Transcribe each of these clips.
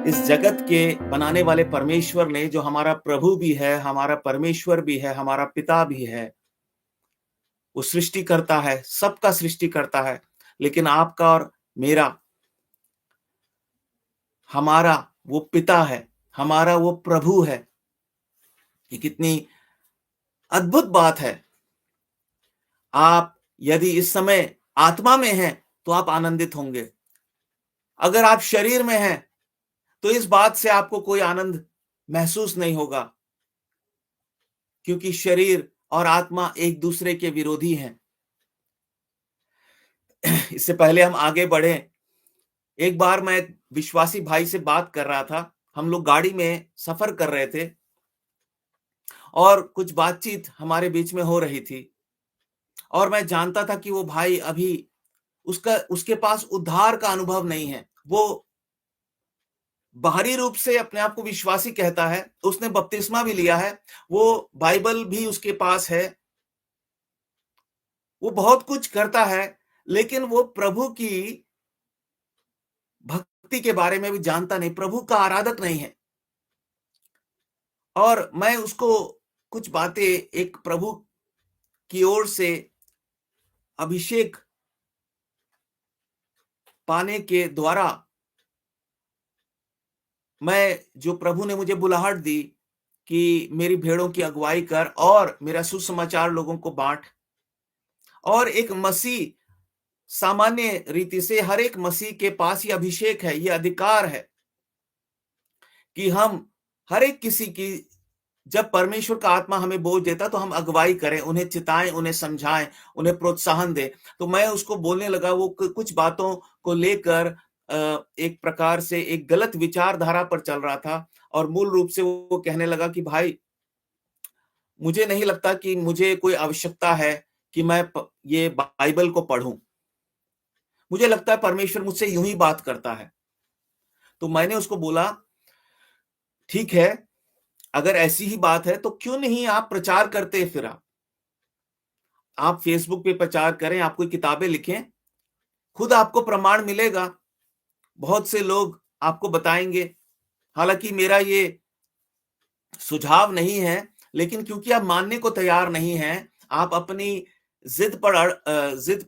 इस जगत के बनाने वाले परमेश्वर ने, जो हमारा प्रभु भी है, हमारा परमेश्वर भी है, हमारा पिता भी है, वो सृष्टि करता है, सबका सृष्टि करता है। लेकिन आपका और मेरा, हमारा वो पिता है, हमारा वो प्रभु है। ये कितनी अद्भुत बात है। आप यदि इस समय आत्मा में हैं, तो आप आनंदित होंगे। अगर आप शरीर में हैं, तो इस बात से आपको कोई आनंद महसूस नहीं होगा, क्योंकि शरीर और आत्मा एक दूसरे के विरोधी हैं। इससे पहले हम आगे बढ़े, एक बार मैं एक विश्वासी भाई से बात कर रहा था। हम लोग गाड़ी में सफर कर रहे थे और कुछ बातचीत हमारे बीच में हो रही थी, और मैं जानता था कि वो भाई अभी उसके पास उद्धार का अनुभव नहीं है। वो बाहरी रूप से अपने आप को विश्वासी कहता है, उसने बपतिस्मा भी लिया है, वो बाइबल भी उसके पास है, वो बहुत कुछ करता है, लेकिन वो प्रभु की भक्ति के बारे में भी जानता नहीं, प्रभु का आराधक नहीं है। और मैं उसको कुछ बातें, एक प्रभु की ओर से अभिषेक पाने के द्वारा, मैं जो प्रभु ने मुझे बुलाहट दी कि मेरी भेड़ों की अगुवाई कर और मेरा सुसमाचार लोगों को बांट। और एक मसीह, सामान्य रीति से हर एक मसीह के पास ये अभिषेक है, ये अधिकार है कि हम हर एक किसी की, जब परमेश्वर का आत्मा हमें बोझ देता तो हम अगुवाई करें, उन्हें चिताएं, उन्हें समझाएं, उन्हें प्रोत्साहन दें। तो मैं उसको बोलने लगा, वो कुछ बातों को लेकर एक प्रकार से एक गलत विचारधारा पर चल रहा था, और मूल रूप से वो कहने लगा कि भाई, मुझे नहीं लगता कि मुझे कोई आवश्यकता है कि मैं ये बाइबल को पढूं। मुझे लगता है परमेश्वर मुझसे यूं ही बात करता है। तो मैंने उसको बोला, ठीक है, अगर ऐसी ही बात है तो क्यों नहीं आप प्रचार करते, फिर आप फेसबुक पे प्रचार करें, आप कोई किताबें लिखें, खुद आपको प्रमाण मिलेगा, बहुत से लोग आपको बताएंगे। हालांकि मेरा ये सुझाव नहीं है, लेकिन क्योंकि आप मानने को तैयार नहीं हैं, आप अपनी जिद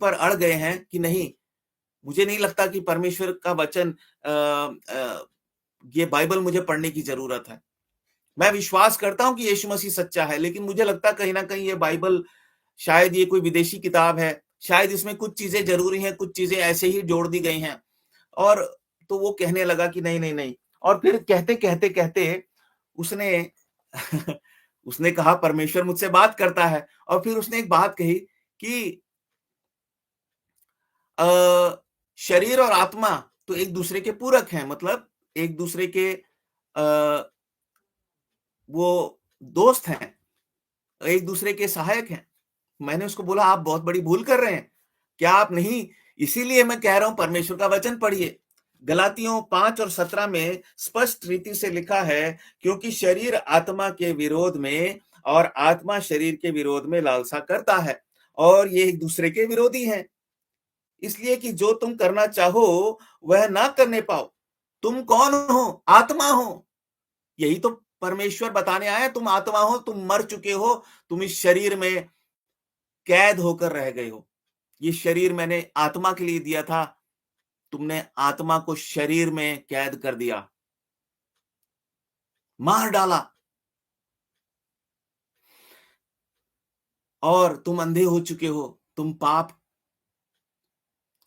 पर अड़ गए हैं कि नहीं, मुझे नहीं लगता कि परमेश्वर का वचन, ये बाइबल मुझे पढ़ने की जरूरत है। मैं विश्वास करता हूं कि यीशु मसीह सच्चा है, लेकिन मुझे लगता है कहीं ना कहीं ये बाइबल, शायद ये कोई विदेशी किताब है, शायद इसमें कुछ चीजें जरूरी हैं, कुछ चीजें ऐसे ही जोड़ दी गई हैं। और तो वो कहने लगा कि नहीं नहीं नहीं। और फिर कहते कहते कहते उसने उसने कहा परमेश्वर मुझसे बात करता है, और फिर उसने एक बात कही कि अ, शरीर और आत्मा तो एक दूसरे के पूरक हैं, मतलब एक दूसरे के वो दोस्त हैं, एक दूसरे के सहायक हैं। मैंने उसको बोला, आप बहुत बड़ी भूल कर रहे हैं। क्या आप नहीं, इसीलिए मैं कह रहा हूं परमेश्वर का वचन पढ़िए। गलातियों 5 और 17 में स्पष्ट रीति से लिखा है, क्योंकि शरीर आत्मा के विरोध में और आत्मा शरीर के विरोध में लालसा करता है, और ये एक दूसरे के विरोधी हैं। इसलिए कि जो तुम करना चाहो वह ना करने पाओ। तुम कौन हो? आत्मा हो। यही तो परमेश्वर बताने आया, तुम आत्मा हो, तुम मर चुके हो, तुम इस शरीर में कैद होकर रह गए हो। ये शरीर मैंने आत्मा के लिए दिया था, तुमने आत्मा को शरीर में कैद कर दिया, मार डाला, और तुम अंधे हो चुके हो। तुम पाप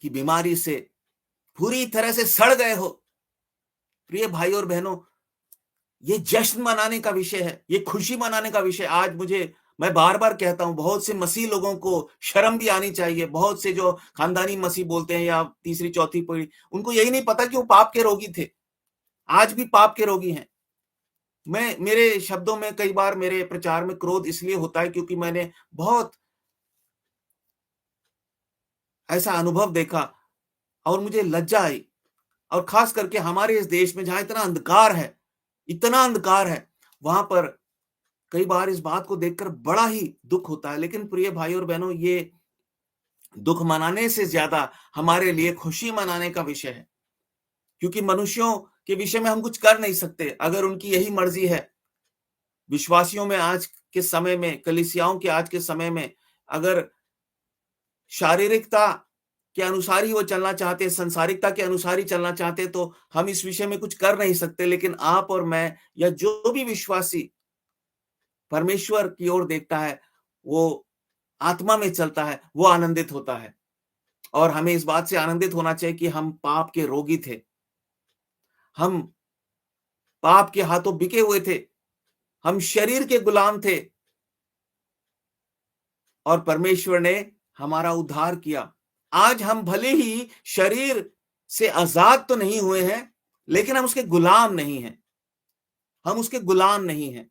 की बीमारी से पूरी तरह से सड़ गए हो। प्रिय भाई और बहनों, ये जश्न मनाने का विषय है, ये खुशी मनाने का विषय। आज मैं बार बार कहता हूं, बहुत से मसीह लोगों को शर्म भी आनी चाहिए। बहुत से जो खानदानी मसीह बोलते हैं, या तीसरी चौथी पीढ़ी, उनको यही नहीं पता कि वो पाप के रोगी थे, आज भी पाप के रोगी हैं। मेरे शब्दों में कई बार, मेरे प्रचार में क्रोध इसलिए होता है क्योंकि मैंने बहुत ऐसा अनुभव देखा, और मुझे लज्जा आई। और खास करके हमारे इस देश में, जहां इतना अंधकार है, इतना अंधकार है, वहां पर कई बार इस बात को देखकर बड़ा ही दुख होता है। लेकिन प्रिय भाई और बहनों, ये दुख मनाने से ज्यादा हमारे लिए खुशी मनाने का विषय है, क्योंकि मनुष्यों के विषय में हम कुछ कर नहीं सकते। अगर उनकी यही मर्जी है, विश्वासियों में आज के समय में, कलीसियाओं के आज के समय में अगर शारीरिकता के अनुसार ही वो चलना चाहते हैं, संसारिकता के अनुसार ही चलना चाहते हैं, तो हम इस विषय में कुछ कर नहीं सकते। लेकिन आप और मैं या जो भी विश्वासी परमेश्वर की ओर देखता है, वो आत्मा में चलता है, वो आनंदित होता है। और हमें इस बात से आनंदित होना चाहिए कि हम पाप के रोगी थे। हम पाप के हाथों बिके हुए थे। हम शरीर के गुलाम थे और परमेश्वर ने हमारा उद्धार किया। आज हम भले ही शरीर से आजाद तो नहीं हुए हैं, लेकिन हम उसके गुलाम नहीं हैं। हम उसके गुलाम नहीं हैं।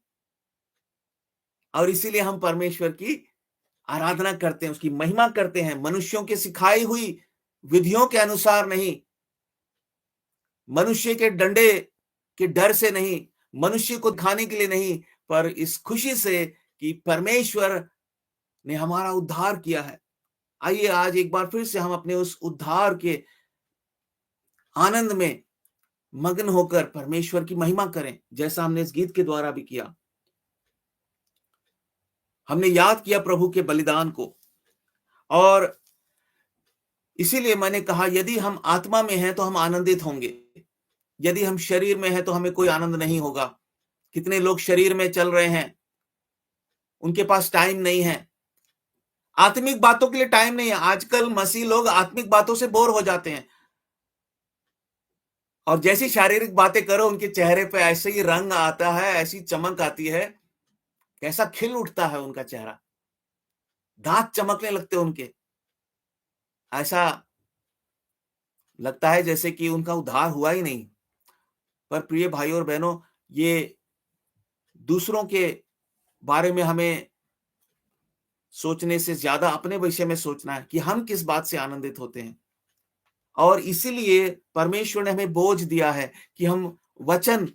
और इसीलिए हम परमेश्वर की आराधना करते हैं, उसकी महिमा करते हैं, मनुष्यों के सिखाई हुई विधियों के अनुसार नहीं, मनुष्य के डंडे के डर से नहीं, मनुष्य को दिखाने के लिए नहीं, पर इस खुशी से कि परमेश्वर ने हमारा उद्धार किया है। आइए आज एक बार फिर से हम अपने उस उद्धार के आनंद में मग्न होकर परमेश्वर की महिमा करें, जैसा हमने इस गीत के द्वारा भी किया। हमने याद किया प्रभु के बलिदान को, और इसीलिए मैंने कहा यदि हम आत्मा में हैं तो हम आनंदित होंगे। यदि हम शरीर में हैं तो हमें कोई आनंद नहीं होगा। कितने लोग शरीर में चल रहे हैं, उनके पास टाइम नहीं है, आत्मिक बातों के लिए टाइम नहीं है। आजकल मसीह लोग आत्मिक बातों से बोर हो जाते हैं, और जैसी शारीरिक बातें करो उनके चेहरे पे ऐसे ही रंग आता है, ऐसी चमक आती है, कैसा खिल उठता है उनका चेहरा, दांत चमकने लगते उनके, ऐसा लगता है जैसे कि उनका उद्धार हुआ ही नहीं। पर प्रिय भाइयों और बहनों, ये दूसरों के बारे में हमें सोचने से ज्यादा अपने विषय में सोचना है कि हम किस बात से आनंदित होते हैं। और इसीलिए परमेश्वर ने हमें बोझ दिया है कि हम वचन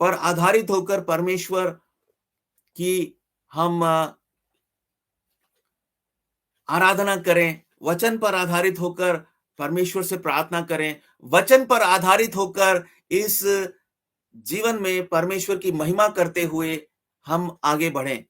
पर आधारित होकर परमेश्वर की हम आराधना करें, वचन पर आधारित होकर परमेश्वर से प्रार्थना करें, वचन पर आधारित होकर इस जीवन में परमेश्वर की महिमा करते हुए हम आगे बढ़ें।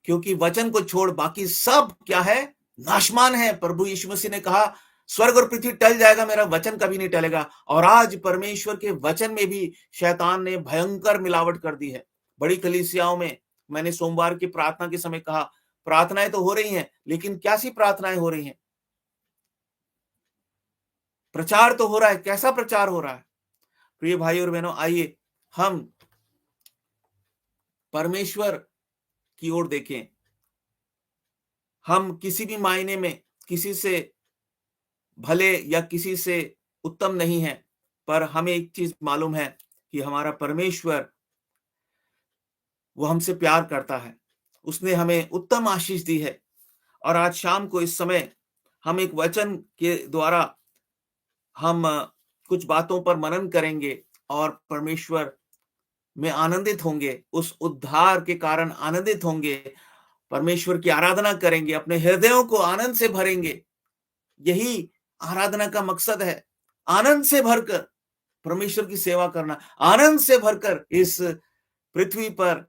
क्योंकि वचन को छोड़ बाकी सब क्या है? नाशवान है। प्रभु यीशु मसीह ने कहा, स्वर्ग और पृथ्वी टल जाएगा, मेरा वचन कभी नहीं टलेगा। और आज परमेश्वर के वचन में भी शैतान ने भयंकर मिलावट कर दी है। बड़ी कलीसियाओं में मैंने सोमवार की प्रार्थना के समय कहा, प्रार्थनाएं तो हो रही हैं, लेकिन कैसी प्रार्थनाएं हो रही हैं? प्रचार तो हो रहा है, कैसा प्रचार हो रहा है? प्रिय भाई और बहनों, आइए हम परमेश्वर की ओर देखें। हम किसी भी मायने में किसी से भले या किसी से उत्तम नहीं है, पर हमें एक चीज मालूम है कि हमारा परमेश्वर, वो हमसे प्यार करता है। उसने हमें उत्तम आशीष दी है। और आज शाम को इस समय हम एक वचन के द्वारा हम कुछ बातों पर मनन करेंगे और परमेश्वर में आनंदित होंगे, उस उद्धार के कारण आनंदित होंगे, परमेश्वर की आराधना करेंगे, अपने हृदयों को आनंद से भरेंगे। यही आराधना का मकसद है, आनंद से भरकर परमेश्वर की सेवा करना, आनंद से भरकर इस पृथ्वी पर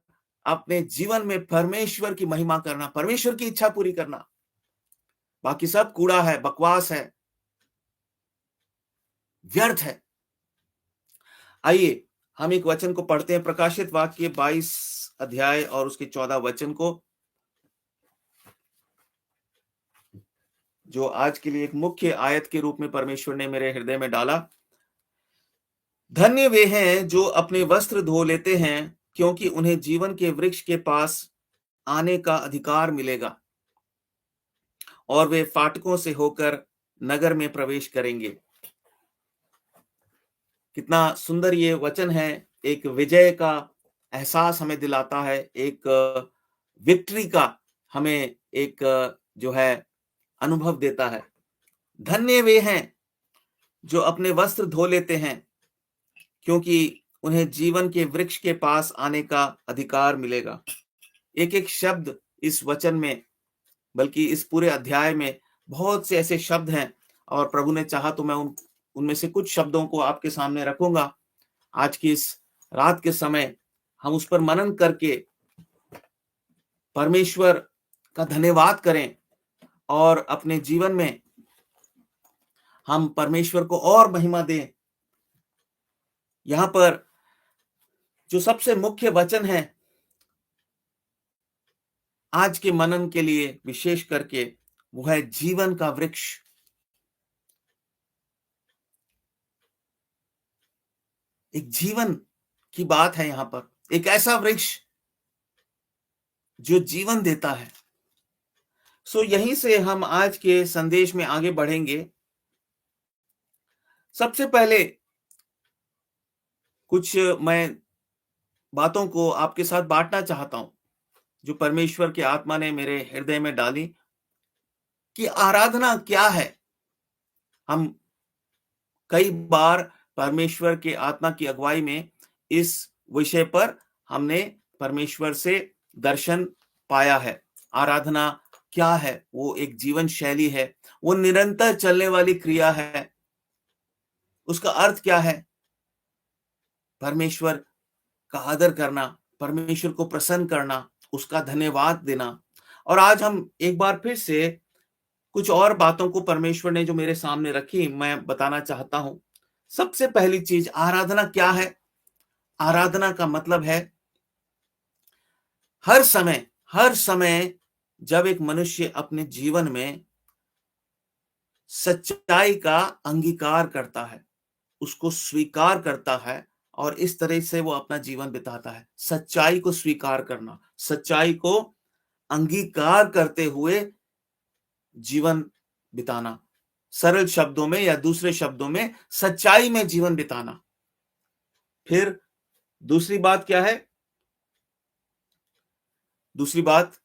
अपने जीवन में परमेश्वर की महिमा करना, परमेश्वर की इच्छा पूरी करना। बाकी सब कूड़ा है, बकवास है, व्यर्थ है। आइए हम एक वचन को पढ़ते हैं, प्रकाशित वाक्य 22 अध्याय और उसके 14 वचन को, जो आज के लिए एक मुख्य आयत के रूप में परमेश्वर ने मेरे हृदय में डाला। धन्य वे हैं जो अपने वस्त्र धो लेते हैं, क्योंकि उन्हें जीवन के वृक्ष के पास आने का अधिकार मिलेगा और वे फाटकों से होकर नगर में प्रवेश करेंगे। कितना सुंदर ये वचन है। एक विजय का एहसास हमें दिलाता है, एक विक्ट्री का हमें एक जो है अनुभव देता है। धन्य वे हैं जो अपने वस्त्र धो लेते हैं, क्योंकि उन्हें जीवन के वृक्ष के पास आने का अधिकार मिलेगा। एक एक शब्द इस वचन में, बल्कि इस पूरे अध्याय में बहुत से ऐसे शब्द हैं, और प्रभु ने चाहा तो मैं उनमें से कुछ शब्दों को आपके सामने रखूंगा। आज की इस रात के समय हम उस पर मनन करके परमेश्वर का धन्यवाद करें और अपने जीवन में हम परमेश्वर को और महिमा दें। यहाँ पर जो सबसे मुख्य वचन है आज के मनन के लिए विशेष करके, वो है जीवन का वृक्ष। एक जीवन की बात है यहाँ पर, एक ऐसा वृक्ष जो जीवन देता है। यहीं से हम आज के संदेश में आगे बढ़ेंगे। सबसे पहले कुछ मैं बातों को आपके साथ बांटना चाहता हूं, जो परमेश्वर की आत्मा ने मेरे हृदय में डाली कि आराधना क्या है। हम कई बार परमेश्वर के आत्मा की अगुवाई में इस विषय पर हमने परमेश्वर से दर्शन पाया है। आराधना क्या है? वो एक जीवन शैली है, वो निरंतर चलने वाली क्रिया है। उसका अर्थ क्या है? परमेश्वर का आदर करना, परमेश्वर को प्रसन्न करना, उसका धन्यवाद देना। और आज हम एक बार फिर से कुछ और बातों को परमेश्वर ने जो मेरे सामने रखी, मैं बताना चाहता हूं। सबसे पहली चीज, आराधना क्या है? आराधना का मतलब है हर समय जब एक मनुष्य अपने जीवन में सच्चाई का अंगीकार करता है, उसको स्वीकार करता है और इस तरह से वो अपना जीवन बिताता है। सच्चाई को स्वीकार करना, सच्चाई को अंगीकार करते हुए जीवन बिताना। सरल शब्दों में या दूसरे शब्दों में सच्चाई में जीवन बिताना। फिर दूसरी बात क्या है? दूसरी बात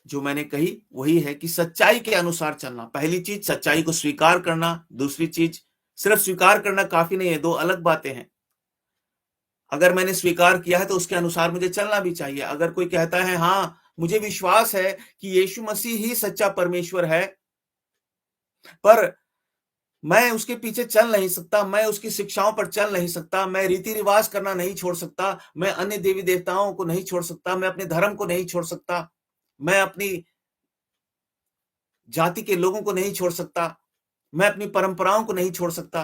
जो मैंने कही वही है कि सच्चाई के अनुसार चलना। पहली चीज सच्चाई को स्वीकार करना, दूसरी चीज सिर्फ स्वीकार करना काफी नहीं है, दो अलग बातें हैं। अगर मैंने स्वीकार किया है तो उसके अनुसार मुझे चलना भी चाहिए। अगर कोई कहता है हाँ मुझे विश्वास है कि यीशु मसीह ही सच्चा परमेश्वर है, पर मैं उसके पीछे चल नहीं सकता, मैं उसकी शिक्षाओं पर चल नहीं सकता, मैं रीति रिवाज करना नहीं छोड़ सकता, मैं अन्य देवी देवताओं को नहीं छोड़ सकता, मैं अपने धर्म को नहीं छोड़ सकता, मैं अपनी जाति के लोगों को नहीं छोड़ सकता, मैं अपनी परंपराओं को नहीं छोड़ सकता,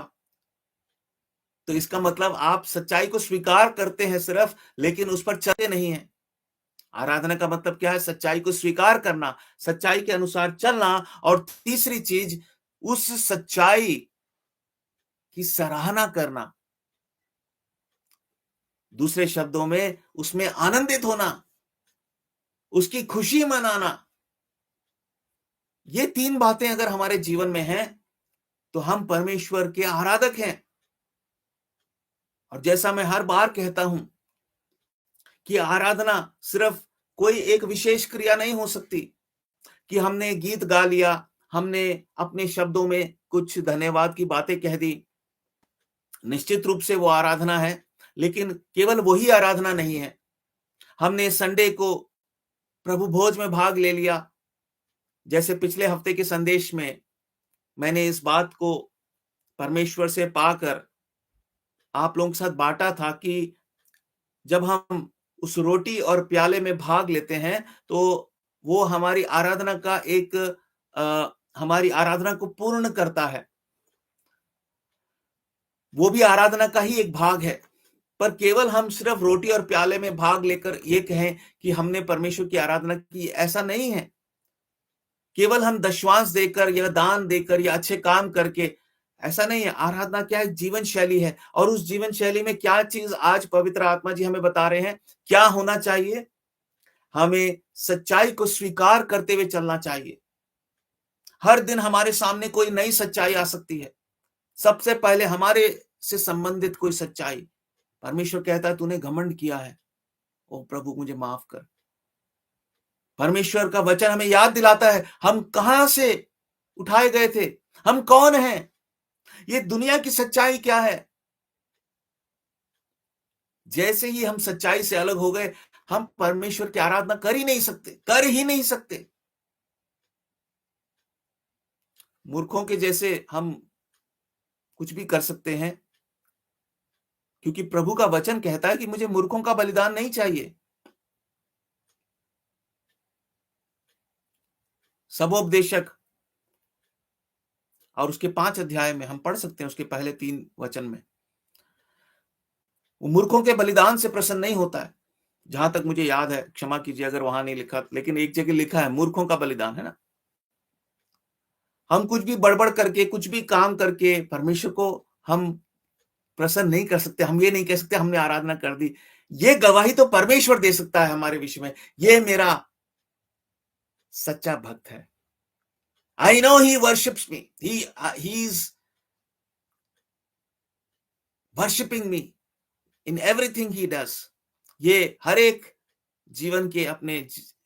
तो इसका मतलब आप सच्चाई को स्वीकार करते हैं सिर्फ, लेकिन उस पर चलते नहीं हैं। आराधना का मतलब क्या है? सच्चाई को स्वीकार करना, सच्चाई के अनुसार चलना और तीसरी चीज उस सच्चाई की सराहना करना। दूसरे शब्दों में उसमें आनंदित होना, उसकी खुशी मनाना। ये तीन बातें अगर हमारे जीवन में हैं तो हम परमेश्वर के आराधक हैं। और जैसा मैं हर बार कहता हूं कि आराधना सिर्फ कोई एक विशेष क्रिया नहीं हो सकती कि हमने गीत गा लिया, हमने अपने शब्दों में कुछ धन्यवाद की बातें कह दी। निश्चित रूप से वो आराधना है, लेकिन केवल वही आराधना नहीं है। हमने संडे को प्रभु भोज में भाग ले लिया। जैसे पिछले हफ्ते के संदेश में मैंने इस बात को परमेश्वर से पाकर आप लोगों के साथ बांटा था कि जब हम उस रोटी और प्याले में भाग लेते हैं तो वो हमारी आराधना का एक हमारी आराधना को पूर्ण करता है। वो भी आराधना का ही एक भाग है। पर केवल हम सिर्फ रोटी और प्याले में भाग लेकर ये कहें कि हमने परमेश्वर की आराधना की, ऐसा नहीं है। केवल हम दशवांश देकर या दान देकर या अच्छे काम करके, ऐसा नहीं है। आराधना क्या है? जीवन शैली है। और उस जीवन शैली में क्या चीज आज पवित्र आत्मा जी हमें बता रहे हैं, क्या होना चाहिए? हमें सच्चाई को स्वीकार करते हुए चलना चाहिए। हर दिन हमारे सामने कोई नई सच्चाई आ सकती है। सबसे पहले हमारे से संबंधित कोई सच्चाई। परमेश्वर कहता है तूने घमंड किया है, ओ प्रभु मुझे माफ कर। परमेश्वर का वचन हमें याद दिलाता है हम कहां से उठाए गए थे, हम कौन हैं, ये दुनिया की सच्चाई क्या है। जैसे ही हम सच्चाई से अलग हो गए, हम परमेश्वर की आराधना कर ही नहीं सकते। मूर्खों के जैसे हम कुछ भी कर सकते हैं, क्योंकि प्रभु का वचन कहता है कि मुझे मूर्खों का बलिदान नहीं चाहिए। सबोपदेशक और उसके 5 अध्याय में हम पढ़ सकते हैं, उसके पहले 3 वचन में। वो मूर्खों के बलिदान से प्रसन्न नहीं होता है। जहां तक मुझे याद है, क्षमा कीजिए अगर वहां नहीं लिखा, लेकिन एक जगह लिखा है मूर्खों का बलिदान, है ना? हम कुछ भी बड़बड़ करके, कुछ भी काम करके परमेश्वर को हम प्रसन्न नहीं कर सकते। हम ये नहीं कह सकते हमने आराधना कर दी। ये गवाही तो परमेश्वर दे सकता है हमारे विषय में, ये मेरा सच्चा भक्त है। I know he worships me, he is worshipping me in everything he does. ये हर एक जीवन के अपने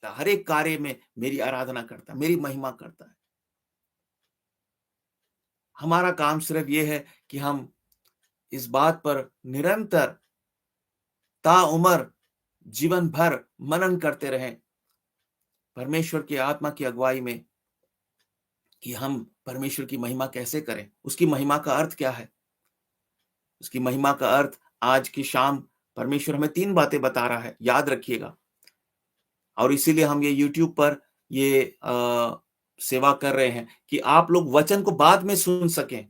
हर एक कार्य में मेरी आराधना करता है, मेरी महिमा करता है। हमारा काम सिर्फ ये है कि हम इस बात पर निरंतर ताउम्र जीवन भर मनन करते रहें, परमेश्वर की आत्मा की अगुवाई में, कि हम परमेश्वर की महिमा कैसे करें। उसकी महिमा का अर्थ क्या है? उसकी महिमा का अर्थ आज की शाम परमेश्वर हमें 3 बातें बता रहा है, याद रखिएगा। और इसीलिए हम ये यूट्यूब पर ये सेवा कर रहे हैं कि आप लोग वचन को बाद में सुन सकें।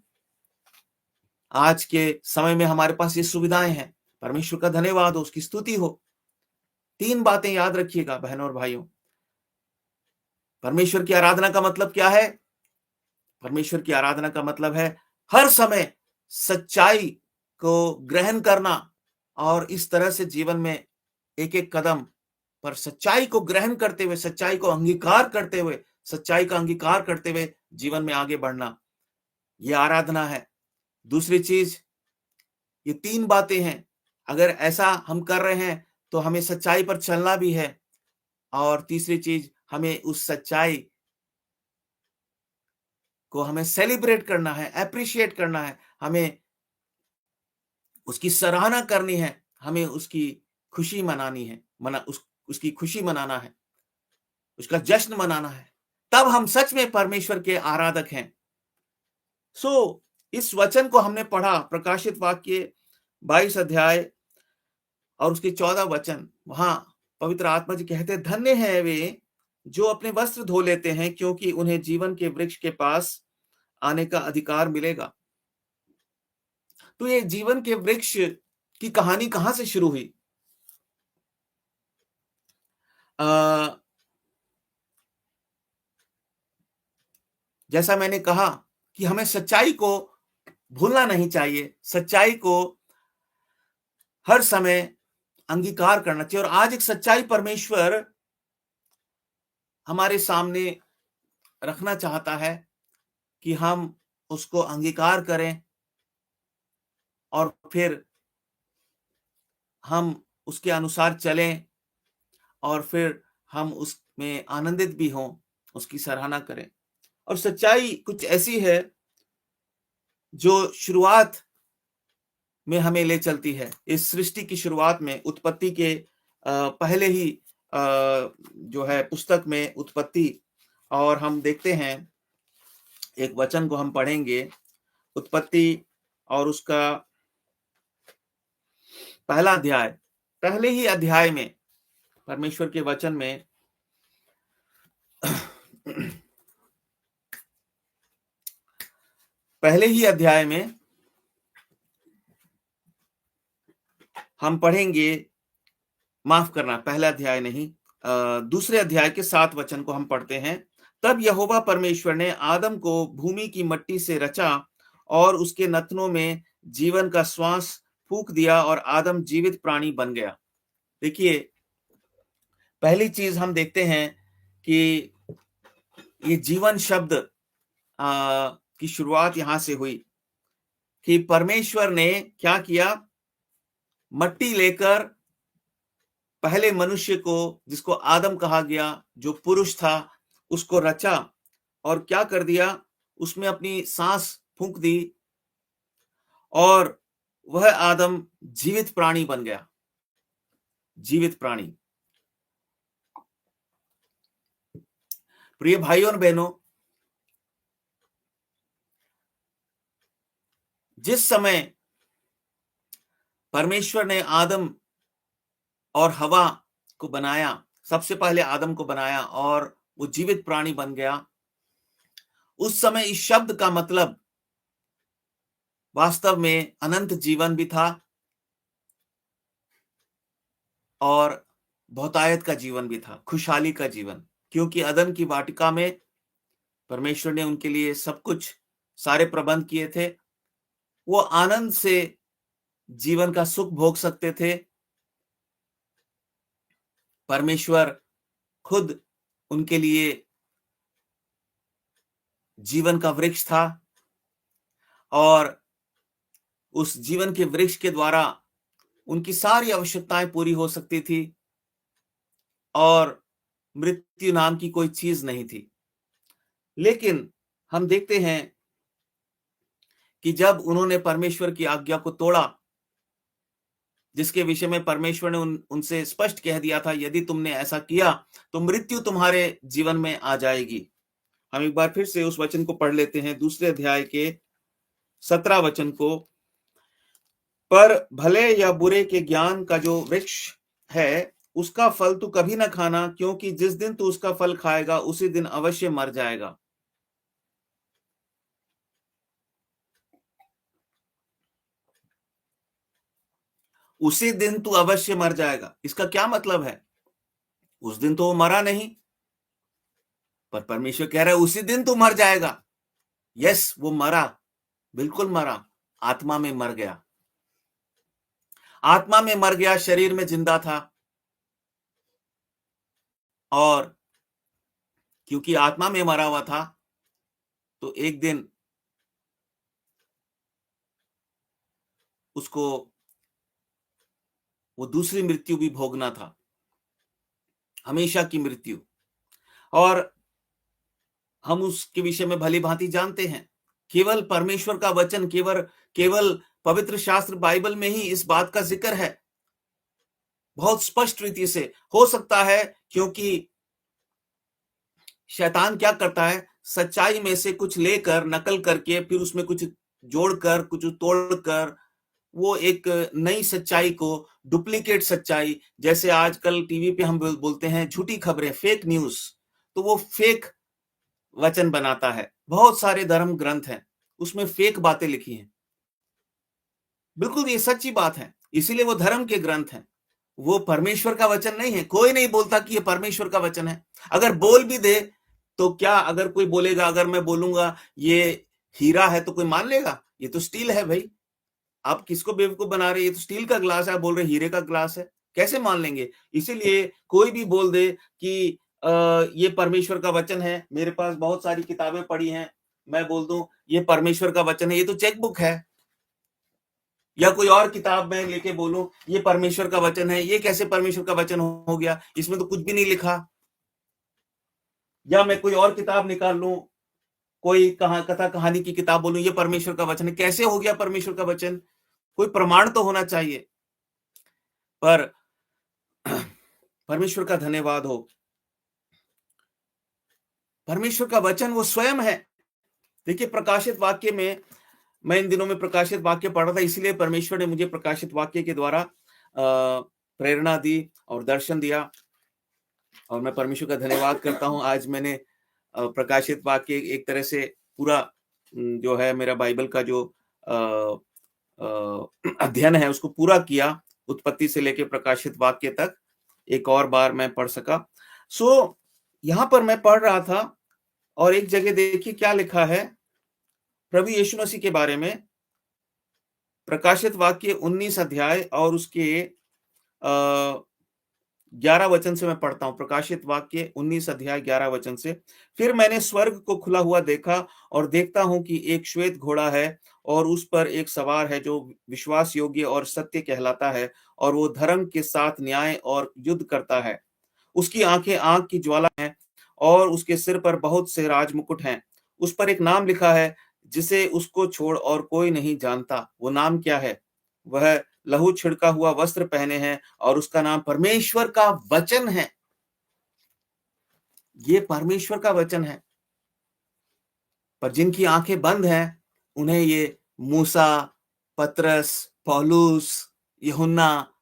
आज के समय में हमारे पास ये सुविधाएं हैं। परमेश्वर का धन्यवाद हो, उसकी स्तुति हो। 3 बातें याद रखिएगा बहनों और भाइयों। परमेश्वर की आराधना का मतलब क्या है? परमेश्वर की आराधना का मतलब है हर समय सच्चाई को ग्रहण करना और इस तरह से जीवन में एक-एक कदम पर सच्चाई को ग्रहण करते हुए, सच्चाई को अंगीकार करते हुए, सच्चाई का अंगीकार करते हुए जीवन में आगे बढ़ना, ये आराधना है। दूसरी चीज, ये 3 बातें हैं। अगर ऐसा हम कर रहे हैं तो हमें सच्चाई पर चलना भी है। और तीसरी चीज, हमें उस सच्चाई को हमें सेलिब्रेट करना है, एप्रिशिएट करना है, हमें उसकी सराहना करनी है, हमें उसकी खुशी मनानी है, उसकी खुशी मनाना है, उसका जश्न मनाना है। तब हम सच में परमेश्वर के आराधक हैं। इस वचन को हमने पढ़ा, प्रकाशित वाक्य 22 अध्याय और उसके 14 वचन। वहां पवित्र आत्मा जी कहते हैं, धन्य है वे जो अपने वस्त्र धो लेते हैं, क्योंकि उन्हें जीवन के वृक्ष के पास आने का अधिकार मिलेगा। तो ये जीवन के वृक्ष की कहानी कहां से शुरू हुई? जैसा मैंने कहा कि हमें सच्चाई को भूलना नहीं चाहिए, सच्चाई को हर समय अंगीकार करना चाहिए। और आज एक सच्चाई परमेश्वर हमारे सामने रखना चाहता है कि हम उसको अंगीकार करें और फिर हम उसके अनुसार चलें और फिर हम उसमें आनंदित भी हों, उसकी सराहना करें। और सच्चाई कुछ ऐसी है जो शुरुआत में हमें ले चलती है। इस सृष्टि की शुरुआत में, उत्पत्ति के पहले ही जो है पुस्तक में उत्पत्ति, और हम देखते हैं एक वचन को हम पढ़ेंगे, उत्पत्ति और उसका पहला अध्याय। पहले ही अध्याय में परमेश्वर के वचन में पहले ही अध्याय में हम पढ़ेंगे, माफ करना, पहला अध्याय नहीं, दूसरे अध्याय के 7 वचन को हम पढ़ते हैं। तब यहोवा परमेश्वर ने आदम को भूमि की मट्टी से रचा और उसके नथनों में जीवन का श्वास फूंक दिया और आदम जीवित प्राणी बन गया। देखिए, पहली चीज हम देखते हैं कि ये जीवन शब्द की शुरुआत यहां से हुई कि परमेश्वर ने क्या किया, मट्टी लेकर पहले मनुष्य को, जिसको आदम कहा गया, जो पुरुष था, उसको रचा और क्या कर दिया, उसमें अपनी सांस फूंक दी और वह आदम जीवित प्राणी बन गया। जीवित प्राणी। प्रिय भाइयों और बहनों, जिस समय परमेश्वर ने आदम और हवा को बनाया, सबसे पहले आदम को बनाया और वो जीवित प्राणी बन गया। उस समय इस शब्द का मतलब वास्तव में अनंत जीवन भी था और बहुतायत का जीवन भी था, खुशहाली का जीवन। क्योंकि अदन की वाटिका में परमेश्वर ने उनके लिए सब कुछ, सारे प्रबंध किए थे। वो आनंद से जीवन का सुख भोग सकते थे। परमेश्वर खुद उनके लिए जीवन का वृक्ष था और उस जीवन के वृक्ष के द्वारा उनकी सारी आवश्यकताएं पूरी हो सकती थी और मृत्यु नाम की कोई चीज नहीं थी। लेकिन हम देखते हैं कि जब उन्होंने परमेश्वर की आज्ञा को तोड़ा, जिसके विषय में परमेश्वर ने उनसे स्पष्ट कह दिया था, यदि तुमने ऐसा किया तो मृत्यु तुम्हारे जीवन में आ जाएगी। हम एक बार फिर से उस वचन को पढ़ लेते हैं, दूसरे अध्याय के 17 वचन को। पर भले या बुरे के ज्ञान का जो वृक्ष है, उसका फल तू कभी ना खाना, क्योंकि जिस दिन तू उसका फल खाएगा उसी दिन अवश्य मर जाएगा। उसी दिन तू अवश्य मर जाएगा। इसका क्या मतलब है? उस दिन तो वो मरा नहीं, पर परमेश्वर कह रहा है उसी दिन तू मर जाएगा। यस, वो मरा, बिल्कुल मरा, आत्मा में मर गया। आत्मा में मर गया, शरीर में जिंदा था। और क्योंकि आत्मा में मरा हुआ था, तो एक दिन उसको वो दूसरी मृत्यु भी भोगना था, हमेशा की मृत्यु। और हम उसके विषय में भली भांति जानते हैं। केवल परमेश्वर का वचन, केवल केवल पवित्र शास्त्र बाइबल में ही इस बात का जिक्र है, बहुत स्पष्ट रीति से। हो सकता है क्योंकि शैतान क्या करता है, सच्चाई में से कुछ लेकर, नकल करके, फिर उसमें कुछ जोड़कर, कुछ तोड़कर, वो एक नई सच्चाई को, डुप्लीकेट सच्चाई, जैसे आजकल टीवी पे हम बोलते हैं झूठी खबरें, फेक न्यूज, तो वो फेक वचन बनाता है। बहुत सारे धर्म ग्रंथ हैं, उसमें फेक बातें लिखी हैं। बिल्कुल ये सच्ची बात है, इसीलिए वो धर्म के ग्रंथ हैं। वो परमेश्वर का वचन नहीं है। कोई नहीं बोलता कि ये परमेश्वर का वचन है। अगर बोल भी दे तो क्या, अगर कोई बोलेगा, अगर मैं बोलूंगा ये हीरा है तो कोई मान लेगा? ये तो स्टील है भाई। आप किसको बेवकूफ बना रहे हैं? ये तो स्टील का ग्लास है, आप बोल रहे हीरे का ग्लास है, कैसे मान लेंगे? इसीलिए कोई भी बोल दे कि ये परमेश्वर का वचन है, मेरे पास बहुत सारी किताबें पड़ी हैं, मैं बोल दूं ये परमेश्वर का वचन है, ये तो चेक बुक है। या कोई और किताब में लेके बोलूं ये परमेश्वर का वचन है, ये कैसे परमेश्वर का वचन हो गया? इसमें तो कुछ भी नहीं लिखा। या मैं कोई और किताब निकाल लूं, कोई कथा कहानी की किताब बोलूं ये परमेश्वर का वचन है, कैसे हो गया परमेश्वर का वचन? कोई प्रमाण तो होना चाहिए। पर परमेश्वर का धन्यवाद हो, परमेश्वर का वचन वो स्वयं है। देखिए प्रकाशित वाक्य में, मैं इन दिनों में प्रकाशित वाक्य पढ़ रहा था, इसलिए परमेश्वर ने मुझे प्रकाशित वाक्य के द्वारा प्रेरणा दी और दर्शन दिया और मैं परमेश्वर का धन्यवाद करता हूँ। आज मैंने प्रकाशित वाक्य एक तरह से पूरा जो है मेरा बाइबल का जो अध्ययन है उसको पूरा किया, उत्पत्ति से लेकर प्रकाशित वाक्य तक एक और बार मैं पढ़ सका। यहाँ पर मैं पढ़ रहा था और एक जगह देखिए क्या लिखा है प्रभु यीशु मसीह के बारे में। प्रकाशित वाक्य 19 अध्याय और उसके 11 वचन से मैं पढ़ता हूं। प्रकाशित वाक्य 19 अध्याय 11 वचन से, फिर मैंने स्वर्ग को खुला हुआ देखा और देखता हूं कि एक श्वेत घोड़ा है और उस पर एक सवार है जो विश्वास योग्य और सत्य कहलाता है और वो धर्म के साथ न्याय और युद्ध करता है। उसकी आंखें आग की ज्वाला हैं और उसके सिर पर बहुत से राजमुकुट हैं। उस पर एक नाम लिखा है जिसे उसको छोड़ और कोई नहीं जानता। वो नाम क्या है? वह लहू छिड़का हुआ वस्त्र पहने हैं और उसका नाम परमेश्वर का वचन है। ये परमेश्वर का वचन है। पर जिनकी आंखें बंद हैं उन्हें ये मूसा, पतरस, पौलुस, यूहन्ना,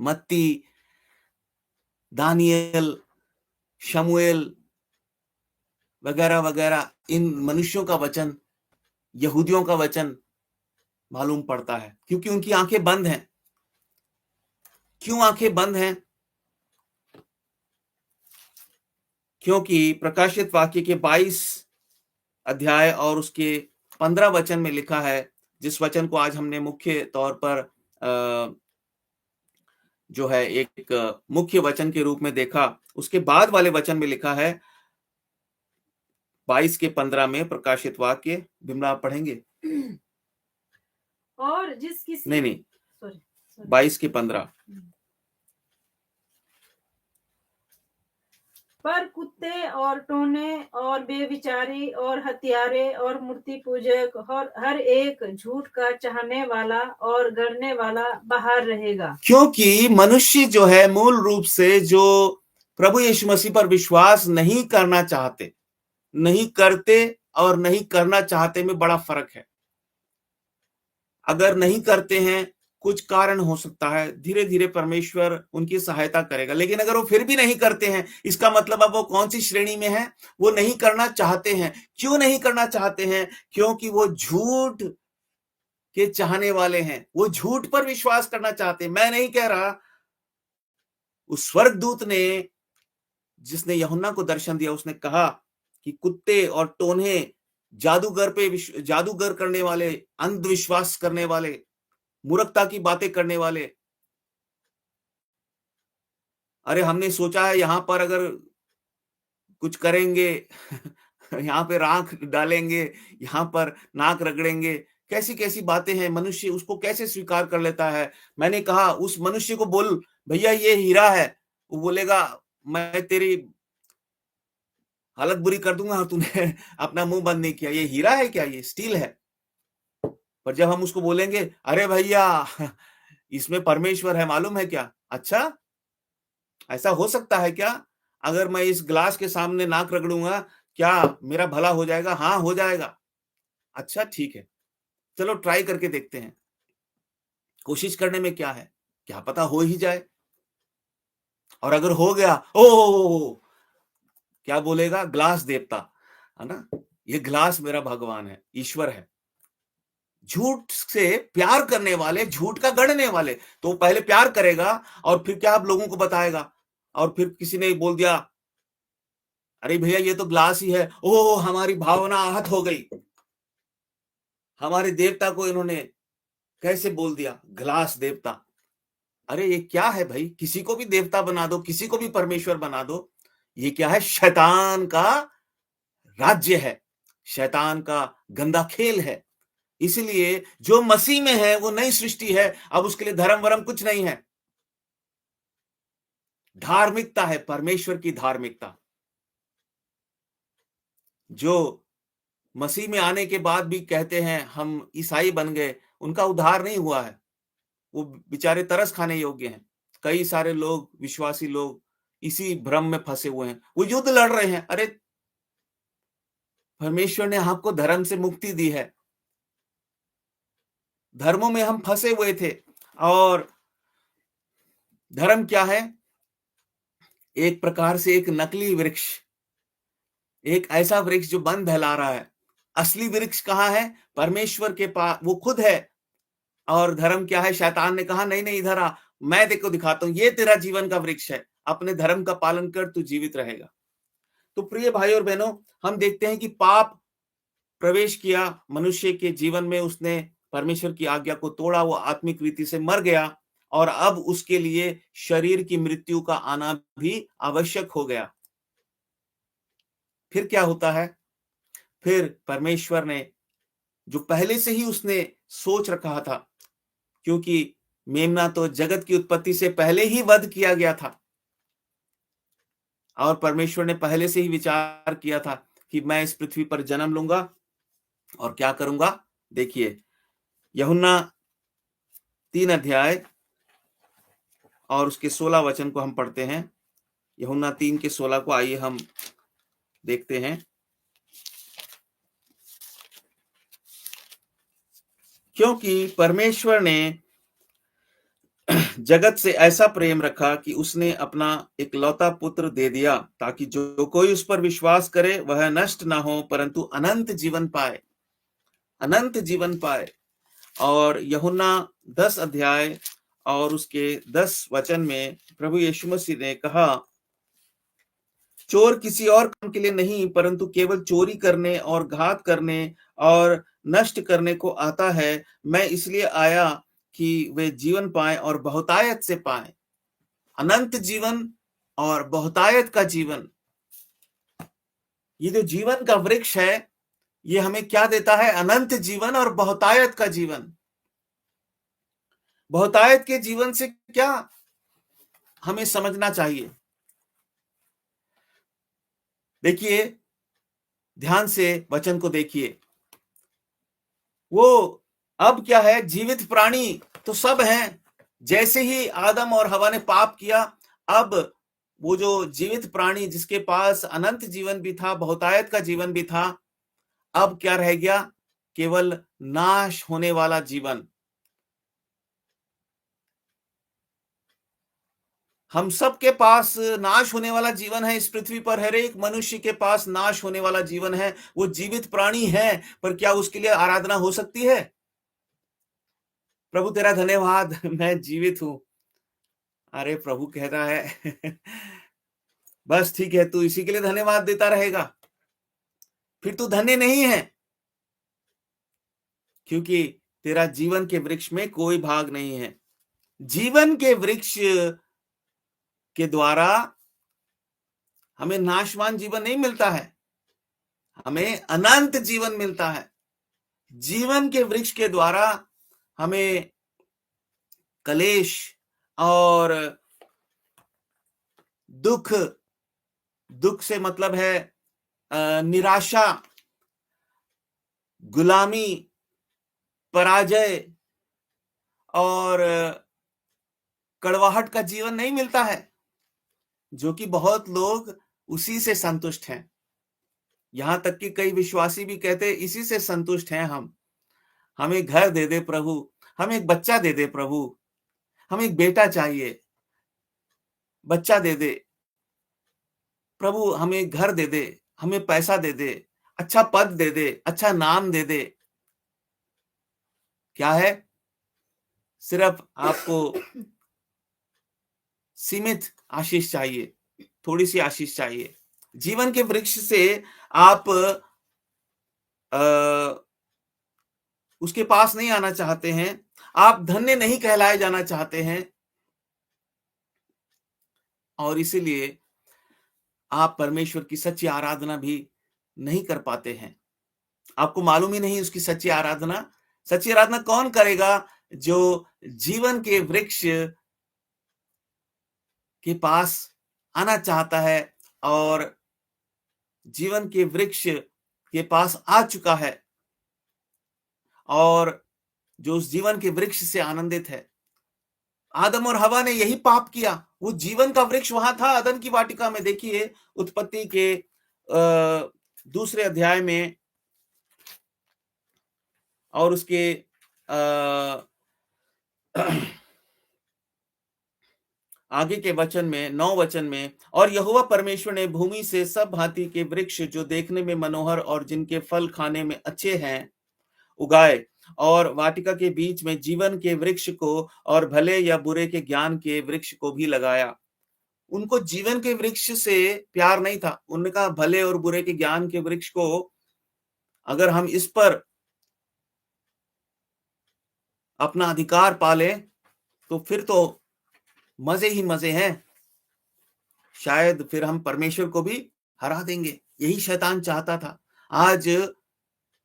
मत्ती, दानियल, शमूएल वगैरह वगैरह, इन मनुष्यों का वचन, यहूदियों का वचन मालूम पड़ता है, क्योंकि उनकी आंखें बंद हैं। क्यों आंखें बंद हैं? क्योंकि प्रकाशित वाक्य के 22 अध्याय और उसके 15 वचन में लिखा है, जिस वचन को आज हमने मुख्य तौर पर जो है एक मुख्य वचन के रूप में देखा, उसके बाद वाले वचन में लिखा है 22 के 15 में प्रकाशित वाक्य। बिमला आप पढ़ेंगे? और जिस किसी नहीं, सॉरी 22 के 15। पर कुत्ते और टोने और बेविचारी और हत्यारे और मूर्ति पूजक और हर एक झूठ का चाहने वाला और गढ़ने वाला बाहर रहेगा। क्योंकि मनुष्य जो है मूल रूप से जो प्रभु यीशु मसीह पर विश्वास नहीं करना चाहते, नहीं करते और नहीं करना चाहते में बड़ा फर्क है। अगर नहीं करते हैं, कुछ कारण हो सकता है, धीरे धीरे परमेश्वर उनकी सहायता करेगा। लेकिन अगर वो फिर भी नहीं करते हैं, इसका मतलब अब वो कौन सी श्रेणी में है? वो नहीं करना चाहते हैं। क्यों नहीं करना चाहते हैं? क्योंकि वो झूठ के चाहने वाले हैं, वो झूठ पर विश्वास करना चाहते हैं। मैं नहीं कह रहा, उस स्वर्गदूत ने, जिसने यूहन्ना को दर्शन दिया, उसने कहा कि कुत्ते और टोन्हे, जादूगर करने वाले, अंधविश्वास करने वाले, मूर्खता की बातें करने वाले, अरे हमने सोचा है यहाँ पर अगर कुछ करेंगे यहाँ पे राख डालेंगे, यहाँ पर नाक रगड़ेंगे, कैसी-कैसी बातें हैं, मनुष्य उसको कैसे स्वीकार कर लेता है। मैंने कहा उस मनुष्य को बोल, भैया ये हीरा है, वो बोलेगा मैं तेरी हालत बुरी कर दूँगा, तूने अपना मुँह बंद नहीं किया। ये हीरा है क्या? ये स्टील है। पर जब हम उसको बोलेंगे, अरे भैया इसमें परमेश्वर है, मालूम है क्या? अच्छा, ऐसा हो सकता है क्या? अगर मैं इस ग्लास के सामने नाक रगड़ूँगा, क्या मेरा भला हो जाएगा? हाँ, हो जाएगा। अच्छा, ठीक है। चलो ट्राई करके देखते हैं। कोशिश करने में क्या है? क्या पता हो ही जाए। और अगर हो गया, ओह! क्या बोलेगा? ग्लास देवता, है ना? ये ग्लास मेरा भगवान है, ईश्वर है। झूठ से प्यार करने वाले, झूठ का गढ़ने वाले, तो वो पहले प्यार करेगा और फिर क्या आप लोगों को बताएगा। और फिर किसी ने बोल दिया, अरे भैया ये तो ग्लास ही है। ओह! हमारी भावना आहत हो गई। हमारे देवता को इन्होंने कैसे बोल दिया? ग्लास देवता। अरे ये क्या है भाई? किसी को भी देवता बना दो, किसी को भी परमेश्वर बना दो। ये क्या है? शैतान का राज्य है, शैतान का गंदा खेल है। इसलिए जो मसीह में है वो नई सृष्टि है। अब उसके लिए धर्म-वर्म कुछ नहीं है। धार्मिकता है, परमेश्वर की धार्मिकता। जो मसीह में आने के बाद भी कहते हैं हम ईसाई बन गए, उनका उद्धार नहीं हुआ है। वो बेचारे तरस खाने योग्य हैं। कई सारे लोग, विश्वासी लोग इसी भ्रम में फंसे हुए हैं। वो युद्ध लड़ रहे हैं। अरे! परमेश्वर ने आपको धर्म से मुक्ति दी है। धर्मों में हम फंसे हुए थे और धर्म क्या है? एक प्रकार से एक नकली वृक्ष, एक ऐसा वृक्ष जो वन बहला रहा है। असली वृक्ष कहाँ है? परमेश्वर के पास, वो खुद है। और धर्म क्या है? शैतान ने कहा नहीं, नहीं इधर आ, मैं तेरे को दिखाता हूँ, ये तेरा जीवन का वृक्ष है। अपने धर्म का पालन कर, तू जीवित रहेगा। तो प्रिय भाई और बहनों, हम देखते हैं कि पाप प्रवेश किया मनुष्य के जीवन में, उसने परमेश्वर की आज्ञा को तोड़ा, वो आत्मिक रीति से मर गया और अब उसके लिए शरीर की मृत्यु का आना भी आवश्यक हो गया। फिर क्या होता है? फिर परमेश्वर ने, जो पहले से ही उसने सोच रखा था, क्योंकि मेमना तो जगत की उत्पत्ति से पहले ही वध किया गया था और परमेश्वर ने पहले से ही विचार किया था कि मैं इस पृथ्वी पर जन्म लूंगा और क्या करूंगा। देखिए यूहन्ना 3 अध्याय और उसके 16 वचन को हम पढ़ते हैं। यूहन्ना 3 के 16 को आइए हम देखते हैं। क्योंकि परमेश्वर ने जगत से ऐसा प्रेम रखा कि उसने अपना इकलौता पुत्र दे दिया, ताकि जो कोई उस पर विश्वास करे वह नष्ट ना हो परंतु अनंत जीवन पाए, अनंत जीवन पाए। और यूहन्ना 10 अध्याय और उसके 10 वचन में प्रभु यीशु मसीह ने कहा, चोर किसी और काम के लिए नहीं परंतु केवल चोरी करने और घात करने और नष्ट करने को आता है। मैं इसलिए आया कि वे जीवन पाएं और बहुतायत से पाएं। अनंत जीवन और बहुतायत का जीवन। ये जो जीवन का वृक्ष है, ये हमें क्या देता है? अनंत जीवन और बहुतायत का जीवन। बहुतायत के जीवन से क्या हमें समझना चाहिए? देखिए, ध्यान से वचन को देखिए। वो अब क्या है? जीवित प्राणी तो सब हैं। जैसे ही आदम और हवा ने पाप किया, अब वो जो जीवित प्राणी जिसके पास अनंत जीवन भी था, बहुतायत का जीवन भी था, अब क्या रह गया? केवल नाश होने वाला जीवन। हम सब के पास नाश होने वाला जीवन है। इस पृथ्वी पर हर एक मनुष्य के पास नाश होने वाला जीवन है। वो जीवित प्राणी है, पर क्या उसके लिए आराधना हो सकती है? प्रभु तेरा धन्यवाद, मैं जीवित हूं। अरे प्रभु कह रहा है बस ठीक है, तू इसी के लिए धन्यवाद देता रहेगा, फिर तू धन्य नहीं है, क्योंकि तेरा जीवन के वृक्ष में कोई भाग नहीं है। जीवन के वृक्ष के द्वारा हमें नाशवान जीवन नहीं मिलता है, हमें अनंत जीवन मिलता है। जीवन के वृक्ष के द्वारा हमें कलेश और दुख, दुख से मतलब है निराशा, गुलामी, पराजय और कड़वाहट का जीवन नहीं मिलता है, जो कि बहुत लोग उसी से संतुष्ट हैं। यहां तक कि कई विश्वासी भी कहते हैं, इसी से संतुष्ट हैं हम। हमें घर दे दे प्रभु, हमें एक बच्चा दे दे प्रभु, हमें एक बेटा चाहिए, बच्चा दे दे प्रभु, हमें घर दे दे, हमें पैसा दे दे, अच्छा पद दे दे, अच्छा नाम दे दे। क्या है? सिर्फ आपको सीमित आशीष चाहिए, थोड़ी सी आशीष चाहिए। जीवन के वृक्ष से आप उसके पास नहीं आना चाहते हैं, आप धन्य नहीं कहलाए जाना चाहते हैं, और इसीलिए आप परमेश्वर की सच्ची आराधना भी नहीं कर पाते हैं। आपको मालूम ही नहीं उसकी सच्ची आराधना। सच्ची आराधना कौन करेगा? जो जीवन के वृक्ष के पास आना चाहता है और जीवन के वृक्ष के पास आ चुका है और जो उस जीवन के वृक्ष से आनंदित है। आदम और हवा ने यही पाप किया। वो जीवन का वृक्ष वहां था अदन की वाटिका में। देखिए उत्पत्ति के दूसरे अध्याय में और उसके आगे के वचन में 9 वचन में, और यहोवा परमेश्वर ने भूमि से सब भांति के वृक्ष जो देखने में मनोहर और जिनके फल खाने में अच्छे हैं उगाए, और वाटिका के बीच में जीवन के वृक्ष को और भले या बुरे के ज्ञान के वृक्ष को भी लगाया। उनको जीवन के वृक्ष से प्यार नहीं था। उन्होंने कहा भले और बुरे के ज्ञान के वृक्ष को अगर हम इस पर अपना अधिकार पाले तो फिर तो मजे ही मजे हैं, शायद फिर हम परमेश्वर को भी हरा देंगे। यही शैतान चाहता था। आज